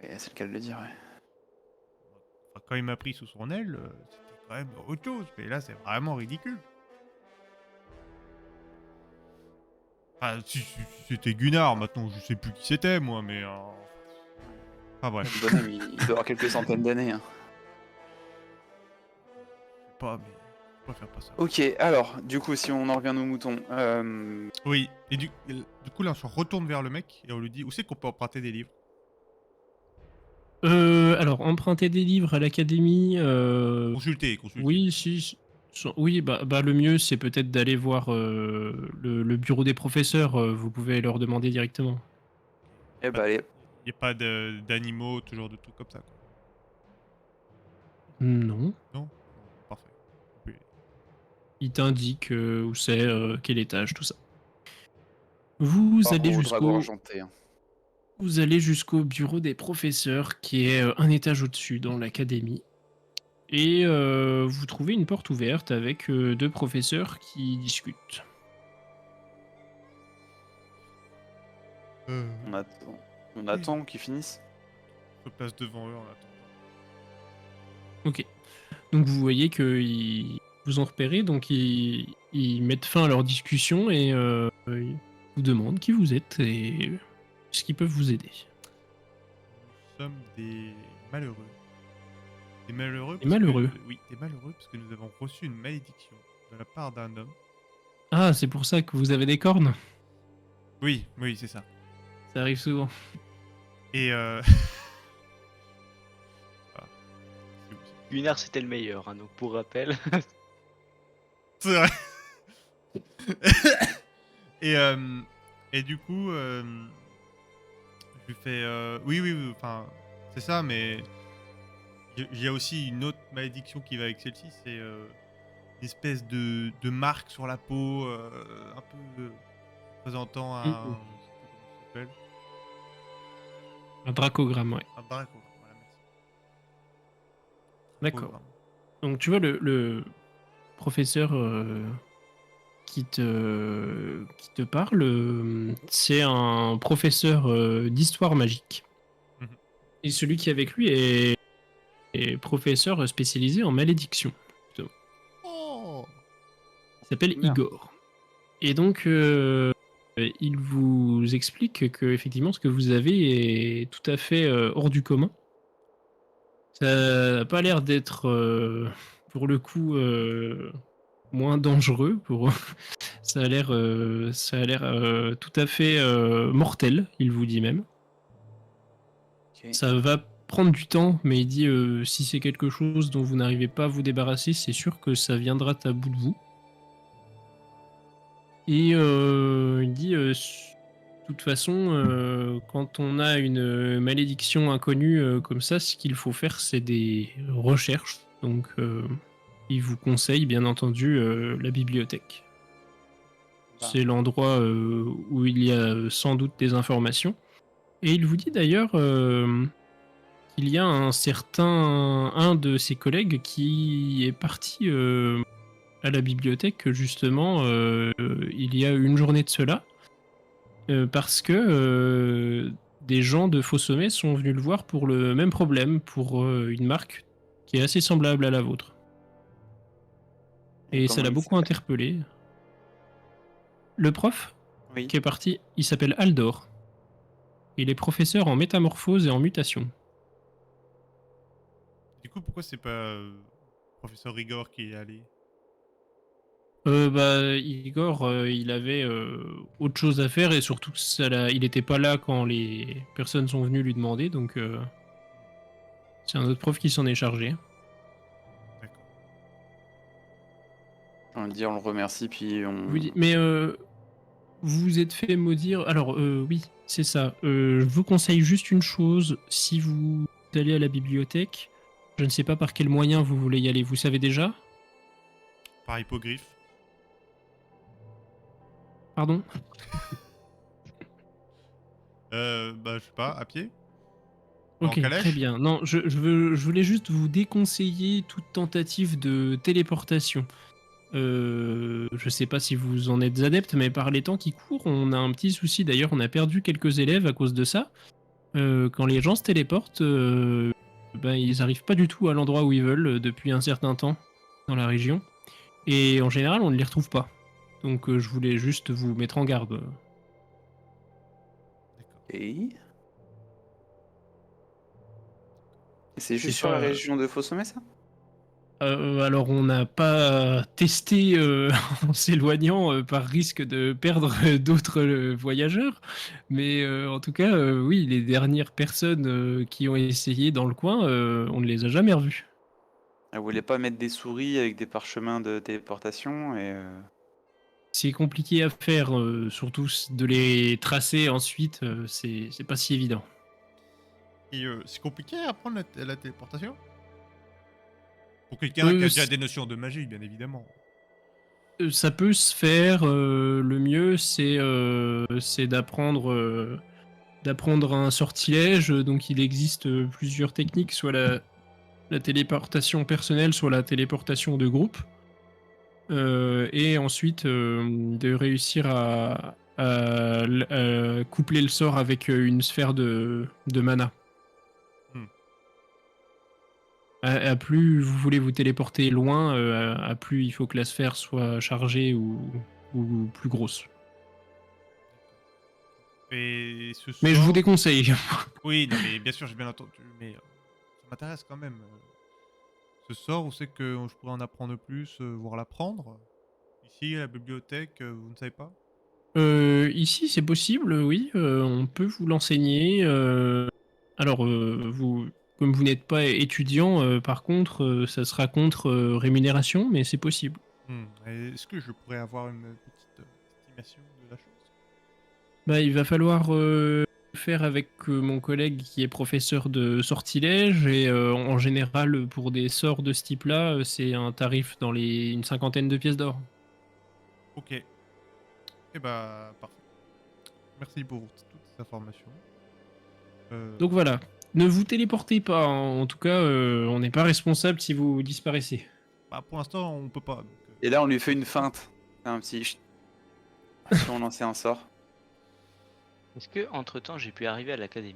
Et c'est le cas de le dire, ouais. Enfin, quand il m'a pris sous son aile, c'était quand même autre chose. Mais là, c'est vraiment ridicule. Enfin, si c'était Gunnar, maintenant, je sais plus qui c'était, moi, mais... Ah, bref. Le bonhomme, il doit avoir quelques centaines d'années. Hein. Je sais pas, mais... Faut pas faire pas ça. Ok, alors, du coup, si on en revient à nos moutons, Oui, et du coup, là, on se retourne vers le mec et on lui dit où c'est qu'on peut emprunter des livres. Alors, emprunter des livres à l'académie. Consulter. Oui, si. Oui, bah, le mieux, c'est peut-être d'aller voir le bureau des professeurs. Vous pouvez leur demander directement. eh ben, allez, Il n'y a pas d'animaux, ce genre de trucs comme ça, quoi. Non. Non. Parfait. Oui. Il t'indique où c'est, quel étage, tout ça. Vous par allez au dragon jusqu'au argenté. Hein. vous allez jusqu'au bureau des professeurs, qui est un étage au-dessus dans l'académie. Et vous trouvez une porte ouverte avec 2 professeurs qui discutent. On attend qu'ils finissent. On se place devant eux en attendant. Ok. Donc vous voyez qu'ils vous ont repéré, donc ils mettent fin à leur discussion et ils vous demandent qui vous êtes et ce qu'ils peuvent vous aider. Nous sommes des malheureux. Des malheureux Des malheureux. Oui, des malheureux parce que nous avons reçu une malédiction de la part d'un homme. Ah, c'est pour ça que vous avez des cornes? Oui, c'est ça. Ça arrive souvent. Et ah. Gunnar c'était le meilleur, hein, donc pour rappel. C'est vrai. et, et du coup, je lui fais oui, oui, oui, enfin, c'est ça, mais il y a aussi une autre malédiction qui va avec celle-ci, c'est une espèce de marque sur la peau, un peu présentant un. Je sais Mhm. plus comment ça s'appelle. Un dracogramme, ouais. Un draco. Voilà, merci. D'accord. Dracogramme. Donc tu vois le professeur qui te parle, c'est un professeur d'histoire magique. Mhm. Et celui qui est avec lui est professeur spécialisé en malédiction. Oh. Il s'appelle Bien. Igor. Et donc, il vous explique que effectivement, ce que vous avez est tout à fait hors du commun. Ça n'a pas l'air d'être, pour le coup, moins dangereux. Ça a l'air tout à fait mortel, il vous dit même. Ok. Ça va prendre du temps, mais il dit si c'est quelque chose dont vous n'arrivez pas à vous débarrasser, c'est sûr que ça viendra à bout de vous. Et il dit de toute façon, quand on a une malédiction inconnue comme ça, ce qu'il faut faire, c'est des recherches. Donc, il vous conseille, bien entendu, la bibliothèque. Ben, C'est l'endroit où il y a sans doute des informations. Et il vous dit d'ailleurs qu'il y a un de ses collègues qui est parti à la bibliothèque justement il y a une journée de cela parce que des gens de Faux Sommet sont venus le voir pour le même problème, pour une marque qui est assez semblable à la vôtre. et Et ça comment l'a il beaucoup s'appelle? interpellé. Le prof Oui. qui est parti, il s'appelle Aldor. Il est professeur en métamorphose et en mutation. Du coup, pourquoi c'est pas professeur Rigor qui est allé? Bah, Igor, il avait autre chose à faire et surtout, il n'était pas là quand les personnes sont venues lui demander, donc c'est un autre prof qui s'en est chargé. D'accord. On le dit, on le remercie, puis on. Mais vous vous êtes fait maudire. Alors, oui, c'est ça. Je vous conseille juste une chose. Si vous allez à la bibliothèque, je ne sais pas par quel moyen vous voulez y aller. Vous savez déjà? Par hippogriffe. Pardon? Bah, je sais pas, à pied? En Ok, très calèche? bien. Non, je voulais juste vous déconseiller toute tentative de téléportation. Je sais pas si vous en êtes adepte, mais par les temps qui courent, on a un petit souci. D'ailleurs, on a perdu quelques élèves à cause de ça. Quand les gens se téléportent, ben, ils n'arrivent pas du tout à l'endroit où ils veulent depuis un certain temps dans la région. Et en général, on ne les retrouve pas. Donc, je voulais juste vous mettre en garde. D'accord. Et c'est C'est juste sur la pas. région de Faux-Sommet, ça? Alors, on n'a pas testé en s'éloignant par risque de perdre d'autres voyageurs, mais en tout cas, oui, les dernières personnes qui ont essayé dans le coin, on ne les a jamais revues. Elle voulait pas mettre des souris avec des parchemins de téléportation et. C'est compliqué à faire, surtout de les tracer ensuite, c'est pas si évident. Et c'est compliqué à apprendre la téléportation? Pour quelqu'un qui Euh, a déjà c- des notions de magie, bien évidemment. Ça peut se faire. Le mieux, c'est d'apprendre un sortilège. Donc, il existe plusieurs techniques, soit la téléportation personnelle, soit la téléportation de groupe. Et ensuite, de réussir à coupler le sort avec une sphère de mana. Hmm. À plus vous voulez vous téléporter loin, à plus il faut que la sphère soit chargée ou plus grosse. Et ce Mais je vous sort... déconseille. Oui, non, mais bien sûr, j'ai bien entendu, mais ça m'intéresse quand même. Ce sort, où c'est que je pourrais en apprendre plus, voire l'apprendre? Ici, à la bibliothèque, vous ne savez pas? Ici, c'est possible, oui. On peut vous l'enseigner. Alors, Comme vous n'êtes pas étudiant, par contre, ça sera contre rémunération, mais c'est possible. Et est-ce que je pourrais avoir une petite estimation de la chose? Bah, il va falloir faire avec mon collègue qui est professeur de sortilège et en général pour des sorts de ce type-là, c'est un tarif dans une cinquantaine de pièces d'or. Ok. Eh bah, parfait. Merci pour toutes ces informations. Donc voilà, ne vous téléportez pas, hein. En tout cas, on n'est pas responsable si vous disparaissez. Bah, pour l'instant, on peut pas. Donc, Et là, on lui fait une feinte. Un petit chut. Si on lançait un sort. Est-ce que entre temps j'ai pu arriver à l'académie?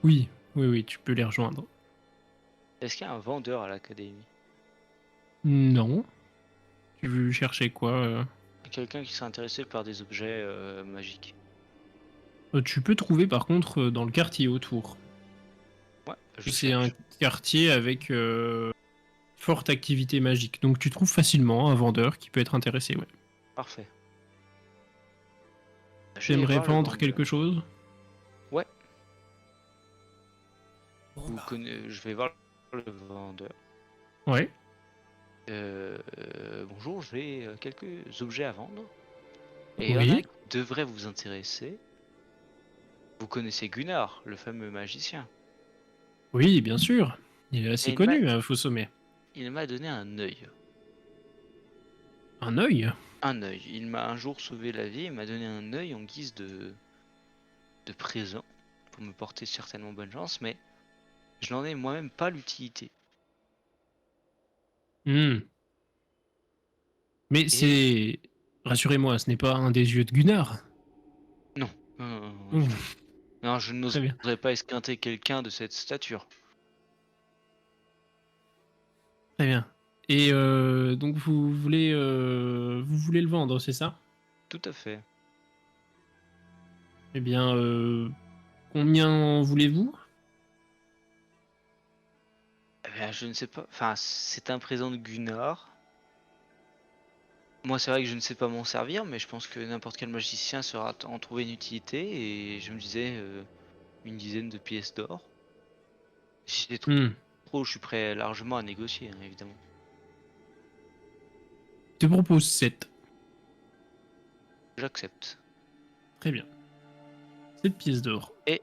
Oui, oui, oui, tu peux les rejoindre. Est-ce qu'il y a un vendeur à l'académie? Non. Tu veux chercher quoi Quelqu'un qui serait intéressé par des objets magiques? Tu peux trouver par contre dans le quartier autour. Ouais, je C'est un cherche. quartier avec forte activité magique. Donc tu trouves facilement un vendeur qui peut être intéressé, ouais. Parfait. Je vais aller T'aimerais voir le vendre vendeur. quelque chose? Ouais, Bon, bah, je vais voir le vendeur. Ouais. Bonjour, j'ai quelques objets à vendre. Et il y en a un Oui. qui devrait vous intéresser. Vous connaissez Gunnar, le fameux magicien. Oui, bien sûr. Il est assez Et il m'a connu, hein, Faux-Sommet. il m'a donné un œil. Un œil? Un œil. Il m'a un jour sauvé la vie et m'a donné un œil en guise de présent pour me porter certainement bonne chance, mais je n'en ai moi-même pas l'utilité. Hmm. Mais Et c'est... Rassurez-moi, ce n'est pas un des yeux de Gunnar. non, non, non, non, Ouh, non, je très bien. n'oserais pas esquinter quelqu'un de cette stature. Très bien. Et donc vous voulez le vendre, c'est ça? Tout à fait. Eh bien, combien voulez-vous? Eh bien, je ne sais pas. Enfin, c'est un présent de Gunnar. Moi, c'est vrai que je ne sais pas m'en servir, mais je pense que n'importe quel magicien saura en trouver une utilité. Et je me disais une dizaine de pièces d'or. Si c'est Hmm. trop, je suis prêt largement à négocier, hein, évidemment. Je te propose 7. J'accepte. Très bien. 7 pièces d'or. Et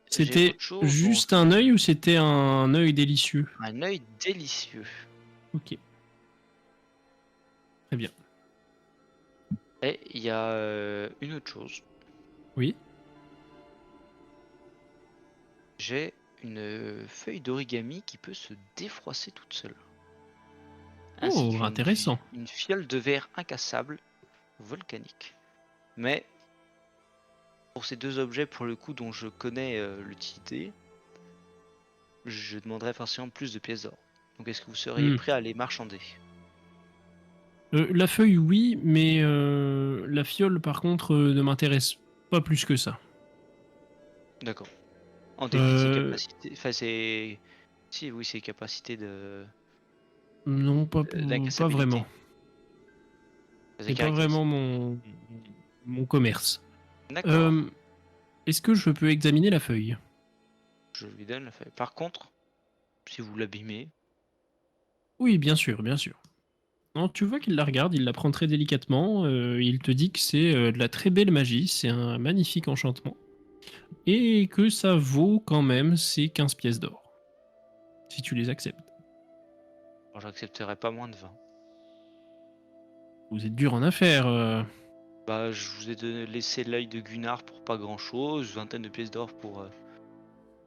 j'ai C'était autre chose dont juste un je- œil ou c'était un œil délicieux? un œil délicieux. Ok. Très bien. Et il y a une autre chose. Oui. J'ai une feuille d'origami qui peut se défroisser toute seule. Ainsi Oh, intéressant. une fiole de verre incassable volcanique. Mais pour ces deux objets, pour le coup, dont je connais l'utilité, je demanderais forcément plus de pièces d'or. Donc est-ce que vous seriez Hmm. prêt à les marchander? La feuille, oui, mais la fiole, par contre, ne m'intéresse pas plus que ça. D'accord. En dépit de ses Euh, capacités. Enfin, c'est. Si, oui, ses capacités non, pas d'incassabilité. vraiment. Ses C'est pas vraiment caractéristiques. mon commerce. D'accord. Est-ce que je peux examiner la feuille? Je lui donne la feuille. Par contre, si vous l'abîmez, Oui, bien sûr, bien sûr. Non, tu vois qu'il la regarde, il la prend très délicatement, il te dit que c'est de la très belle magie, c'est un magnifique enchantement, et que ça vaut quand même ces 15 pièces d'or, si tu les acceptes. alors j'accepterai pas moins de 20. Vous êtes dur en affaires. Bah, je vous ai laissé l'œil de Gunnar pour pas grand chose, vingtaine de pièces d'or pour.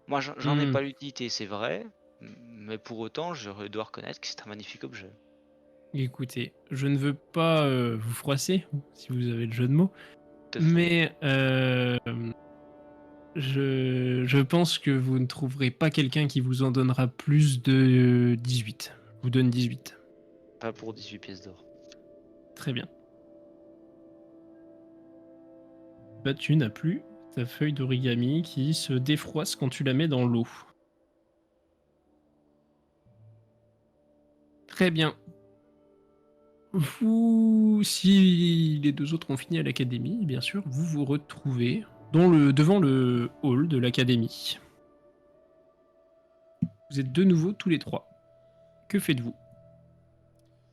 Moi, j'en ai Hmm. pas l'utilité, c'est vrai, mais pour autant, je dois reconnaître que c'est un magnifique objet. Écoutez, je ne veux pas vous froisser, si vous avez le jeu de mots, Tout à fait. mais je pense que vous ne trouverez pas quelqu'un qui vous en donnera plus de 18. Je vous donne 18. Pas pour 18 pièces d'or. Très bien. Bah, tu n'as plus ta feuille d'origami qui se défroisse quand tu la mets dans l'eau. Très bien. Vous, si les deux autres ont fini à l'académie, bien sûr, vous vous retrouvez devant le hall de l'académie. Vous êtes de nouveau tous les trois. Que faites-vous?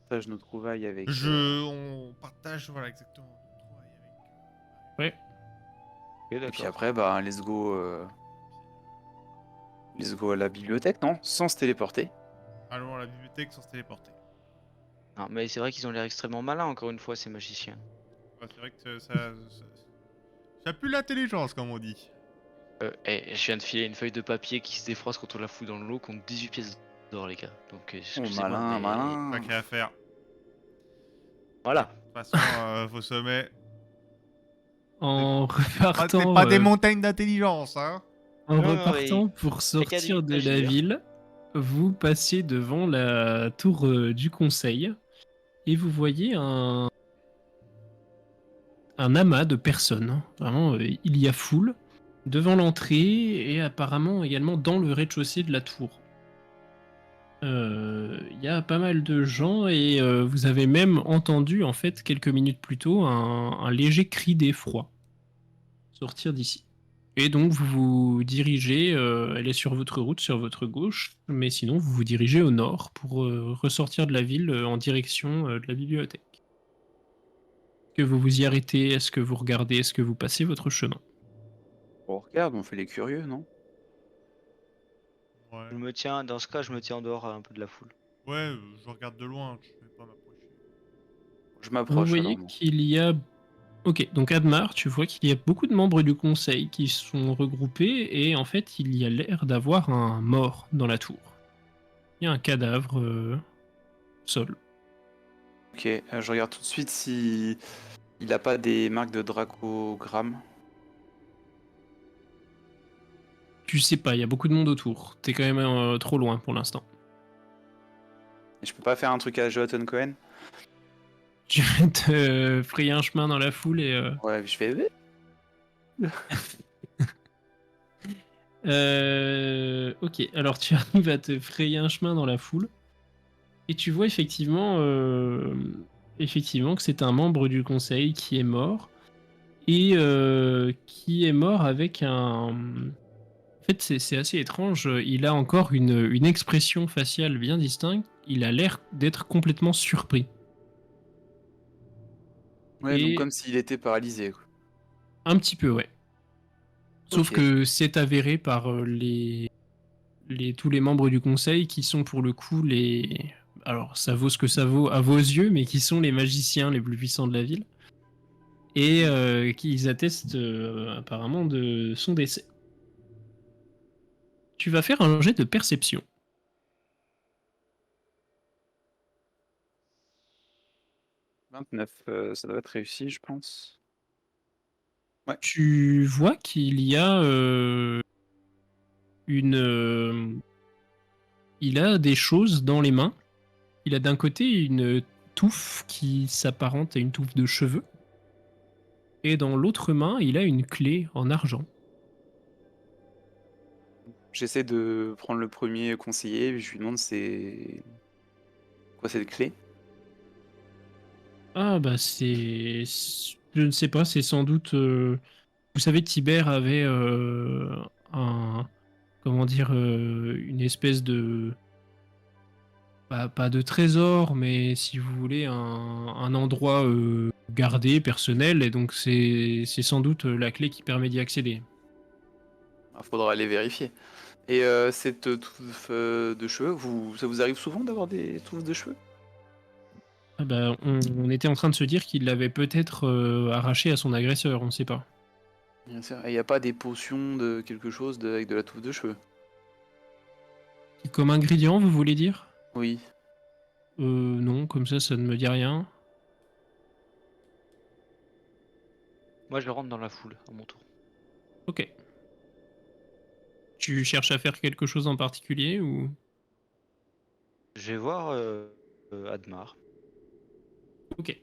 Partage nos trouvailles avec. On partage, voilà, exactement. notre trouvaille avec, Ouais. Ok, Et puis d'accord. après, bah, let's go à la bibliothèque, non? Sans se téléporter. allons à la bibliothèque sans se téléporter. Non, mais c'est vrai qu'ils ont l'air extrêmement malins, encore une fois, ces magiciens. Ouais, c'est vrai que ça pue l'intelligence, comme on dit. Je viens de filer une feuille de papier qui se défroisse quand on la fout dans l'eau contre 18 pièces d'or, les gars. Donc, Oh, excusez-moi, malin, mais malin. Pas qu'à à faire. voilà. De toute façon, vos sommets. En C'est repartant, pas des montagnes d'intelligence, hein. en Non, non, repartant mais pour y a qu'à sortir de la agir. ville, vous passez devant la tour du conseil et vous voyez un amas de personnes. Vraiment, il y a foule devant l'entrée et apparemment également dans le rez-de-chaussée de la tour. Il y a pas mal de gens et vous avez même entendu en fait quelques minutes plus tôt un léger cri d'effroi sortir d'ici. Et donc vous vous dirigez, elle est sur votre route, sur votre gauche, mais sinon vous vous dirigez au nord pour ressortir de la ville en direction de la bibliothèque. Que vous vous y arrêtez? Est-ce que vous regardez? Est-ce que vous passez votre chemin? On regarde, on fait les curieux, non? Ouais. Dans ce cas, je me tiens en dehors un peu de la foule. Ouais, je regarde de loin, je vais pas m'approcher. Je Vous m'approche alors, voyez moi. qu'il y a... Ok, donc Admar, tu vois qu'il y a beaucoup de membres du conseil qui sont regroupés et en fait il y a l'air d'avoir un mort dans la tour. Il y a un cadavre au sol. Ok, je regarde tout de suite si il a pas des marques de dracogramme. Tu sais pas, il y a beaucoup de monde autour. T'es quand même trop loin pour l'instant. Et je peux pas faire un truc à Jonathan Cohen? Tu vas te frayer un chemin dans la foule et... Ouais, je fais. Ok, alors tu arrives à te frayer un chemin dans la foule et tu vois effectivement que c'est un membre du conseil qui est mort et qui est mort avec un... En fait, c'est assez étrange. Il a encore une expression faciale bien distincte. Il a l'air d'être complètement surpris. Ouais, donc Et comme s'il était paralysé, quoi. un petit peu, ouais. Sauf Ok. que c'est avéré par tous les membres du conseil qui sont pour le coup les... Alors, ça vaut ce que ça vaut à vos yeux, mais qui sont les magiciens les plus puissants de la ville. Et qui attestent apparemment de son décès. Tu vas faire un jet de perception. 29, ça doit être réussi, je pense. Ouais. Tu vois qu'il y a une... il a des choses dans les mains. Il a d'un côté une touffe qui s'apparente à une touffe de cheveux. Et dans l'autre main, il a une clé en argent. J'essaie de prendre le premier conseiller, je lui demande c'est quoi cette clé? Ah bah c'est... Je ne sais pas, c'est sans doute... Vous savez, Tibère avait un... Comment dire, une espèce de... pas de trésor, mais si vous voulez, un endroit gardé, personnel, et donc c'est sans doute la clé qui permet d'y accéder. Il faudra aller vérifier. Et cette touffe de cheveux, ça vous arrive souvent d'avoir des touffes de cheveux? Ah bah, on était en train de se dire qu'il l'avait peut-être arraché à son agresseur, on ne sait pas. Bien sûr. Et il n'y a pas des potions de quelque chose avec de la touffe de cheveux? Comme ingrédient, vous voulez dire? Oui. Non, comme ça ne me dit rien. Moi, je rentre dans la foule à mon tour. Ok. Tu cherches à faire quelque chose en particulier ou... Je vais voir Admar. Ok.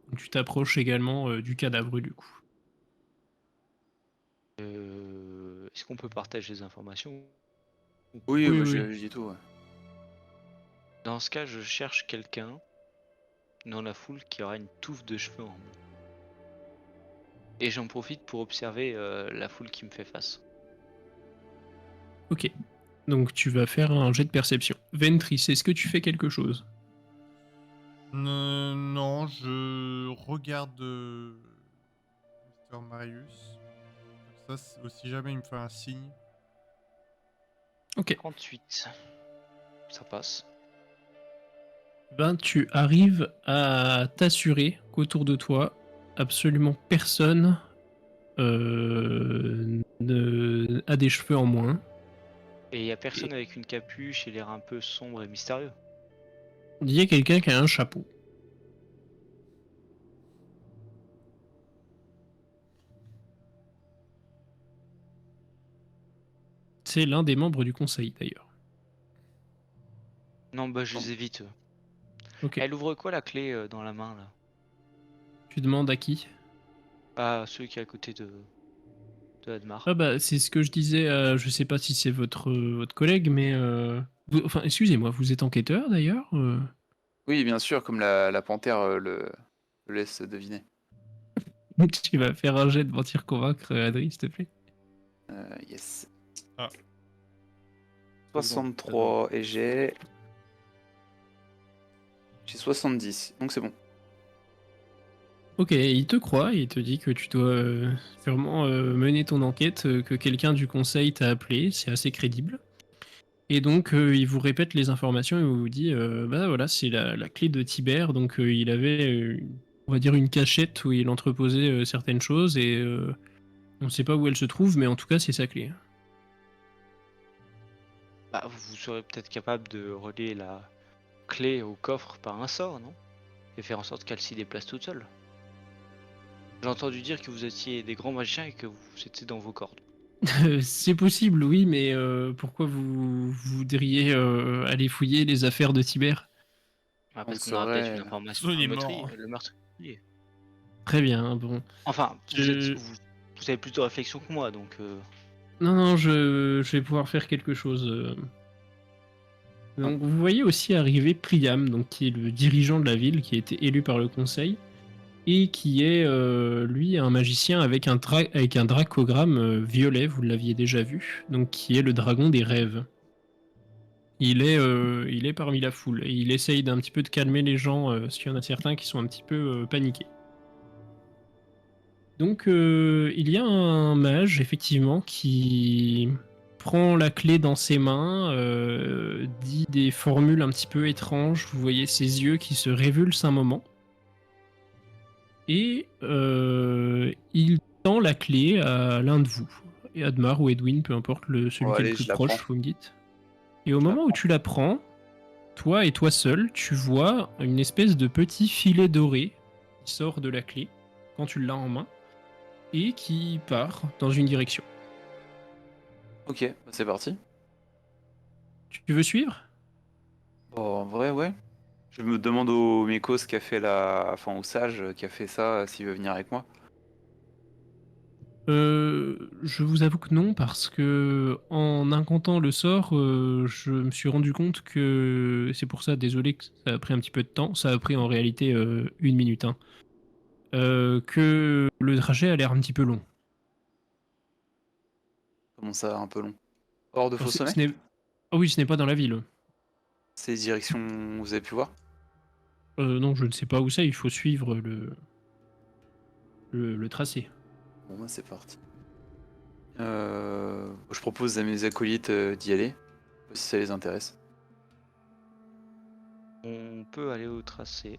Donc tu t'approches également du cadavre du coup. Est-ce qu'on peut partager des informations? Oui, Oui, bah, oui. je dis tout, ouais. Dans ce cas, je cherche quelqu'un dans la foule qui aura une touffe de cheveux en main. Et j'en profite pour observer la foule qui me fait face. Ok. Donc tu vas faire un jet de perception. Ventris, est-ce que tu fais quelque chose? Non, je regarde Mister Marius. Comme ça, si jamais il me fait un signe. Ok. 38. Ça passe. Ben, tu arrives à t'assurer qu'autour de toi, absolument personne a des cheveux en moins. Et il y a Et personne avec une capuche et l'air un peu sombre et mystérieux. il y a quelqu'un qui a un chapeau. C'est l'un des membres du conseil d'ailleurs. Non, bah je Bon. les évite. Ok. Elle ouvre quoi la clé dans la main là? Tu demandes à qui? Ah, celui qui est à côté de Admar. Ah bah c'est ce que je disais. Je sais pas si c'est votre collègue, mais enfin excusez-moi, vous êtes enquêteur d'ailleurs. Oui, bien sûr, comme la panthère le laisse deviner. Tu vas faire un jet de mentir convaincre, Adri, s'il te plaît. Yes. Ah. 63 et j'ai 70, donc c'est bon. Ok, il te croit, il te dit que tu dois sûrement mener ton enquête, que quelqu'un du conseil t'a appelé, c'est assez crédible. Et donc il vous répète les informations et vous dit bah voilà, c'est la clé de Tibère, donc il avait on va dire une cachette où il entreposait certaines choses et on ne sait pas où elle se trouve, mais en tout cas c'est sa clé. Bah, vous serez peut-être capable de relier la clé au coffre par un sort, non? Et faire en sorte qu'elle s'y déplace toute seule. J'ai entendu dire que vous étiez des grands magiciens et que vous étiez dans vos cordes. C'est possible, oui, mais pourquoi vous voudriez aller fouiller les affaires de Tibère? Ah, On parce qu'on aura peut-être une saurait. information, Soit il est mort. le meurtrier. Très bien, bon. Enfin, Je- vous avez plus de réflexion que moi, donc... Non, non, je vais pouvoir faire quelque chose. Donc, vous voyez aussi arriver Priam, donc, qui est le dirigeant de la ville, qui a été élu par le conseil, et qui est, lui, un magicien avec avec un dracogramme violet, vous l'aviez déjà vu, donc qui est le dragon des rêves. Il est parmi la foule, et il essaye d'un petit peu de calmer les gens, parce qu'il y en a certains qui sont un petit peu paniqués. Donc, il y a un mage, effectivement, qui prend la clé dans ses mains, dit des formules un petit peu étranges. Vous voyez ses yeux qui se révulsent un moment. Et il tend la clé à l'un de vous. Et Admar ou Edwin, peu importe Bon, celui qui est le allez, plus je la prends. proche, vous me dites. Et au Je la moment où prends. tu la prends, toi et toi seul, tu vois une espèce de petit filet doré qui sort de la clé quand tu l'as en main et qui part dans une direction. Ok, bah, c'est parti. Tu veux suivre? Bon, en vrai, ouais. Je me demande au Mekos qui a fait la. Enfin, au sage qui a fait ça, s'il veut venir avec moi. Je vous avoue que non, parce que en incantant le sort, je me suis rendu compte que c'est pour ça, désolé que ça a pris un petit peu de temps, ça a pris en réalité 1 minute, hein. Que le trajet a l'air un petit peu long. Comment ça, un peu long. Hors de Alors, faux sommet? Ah oui, ce n'est pas dans la ville. C'est direction, vous avez pu voir? Non, je ne sais pas où c'est, il faut suivre le tracé. Bon, bah, c'est parti. Je propose à mes acolytes d'y aller, si ça les intéresse. On peut aller au tracé.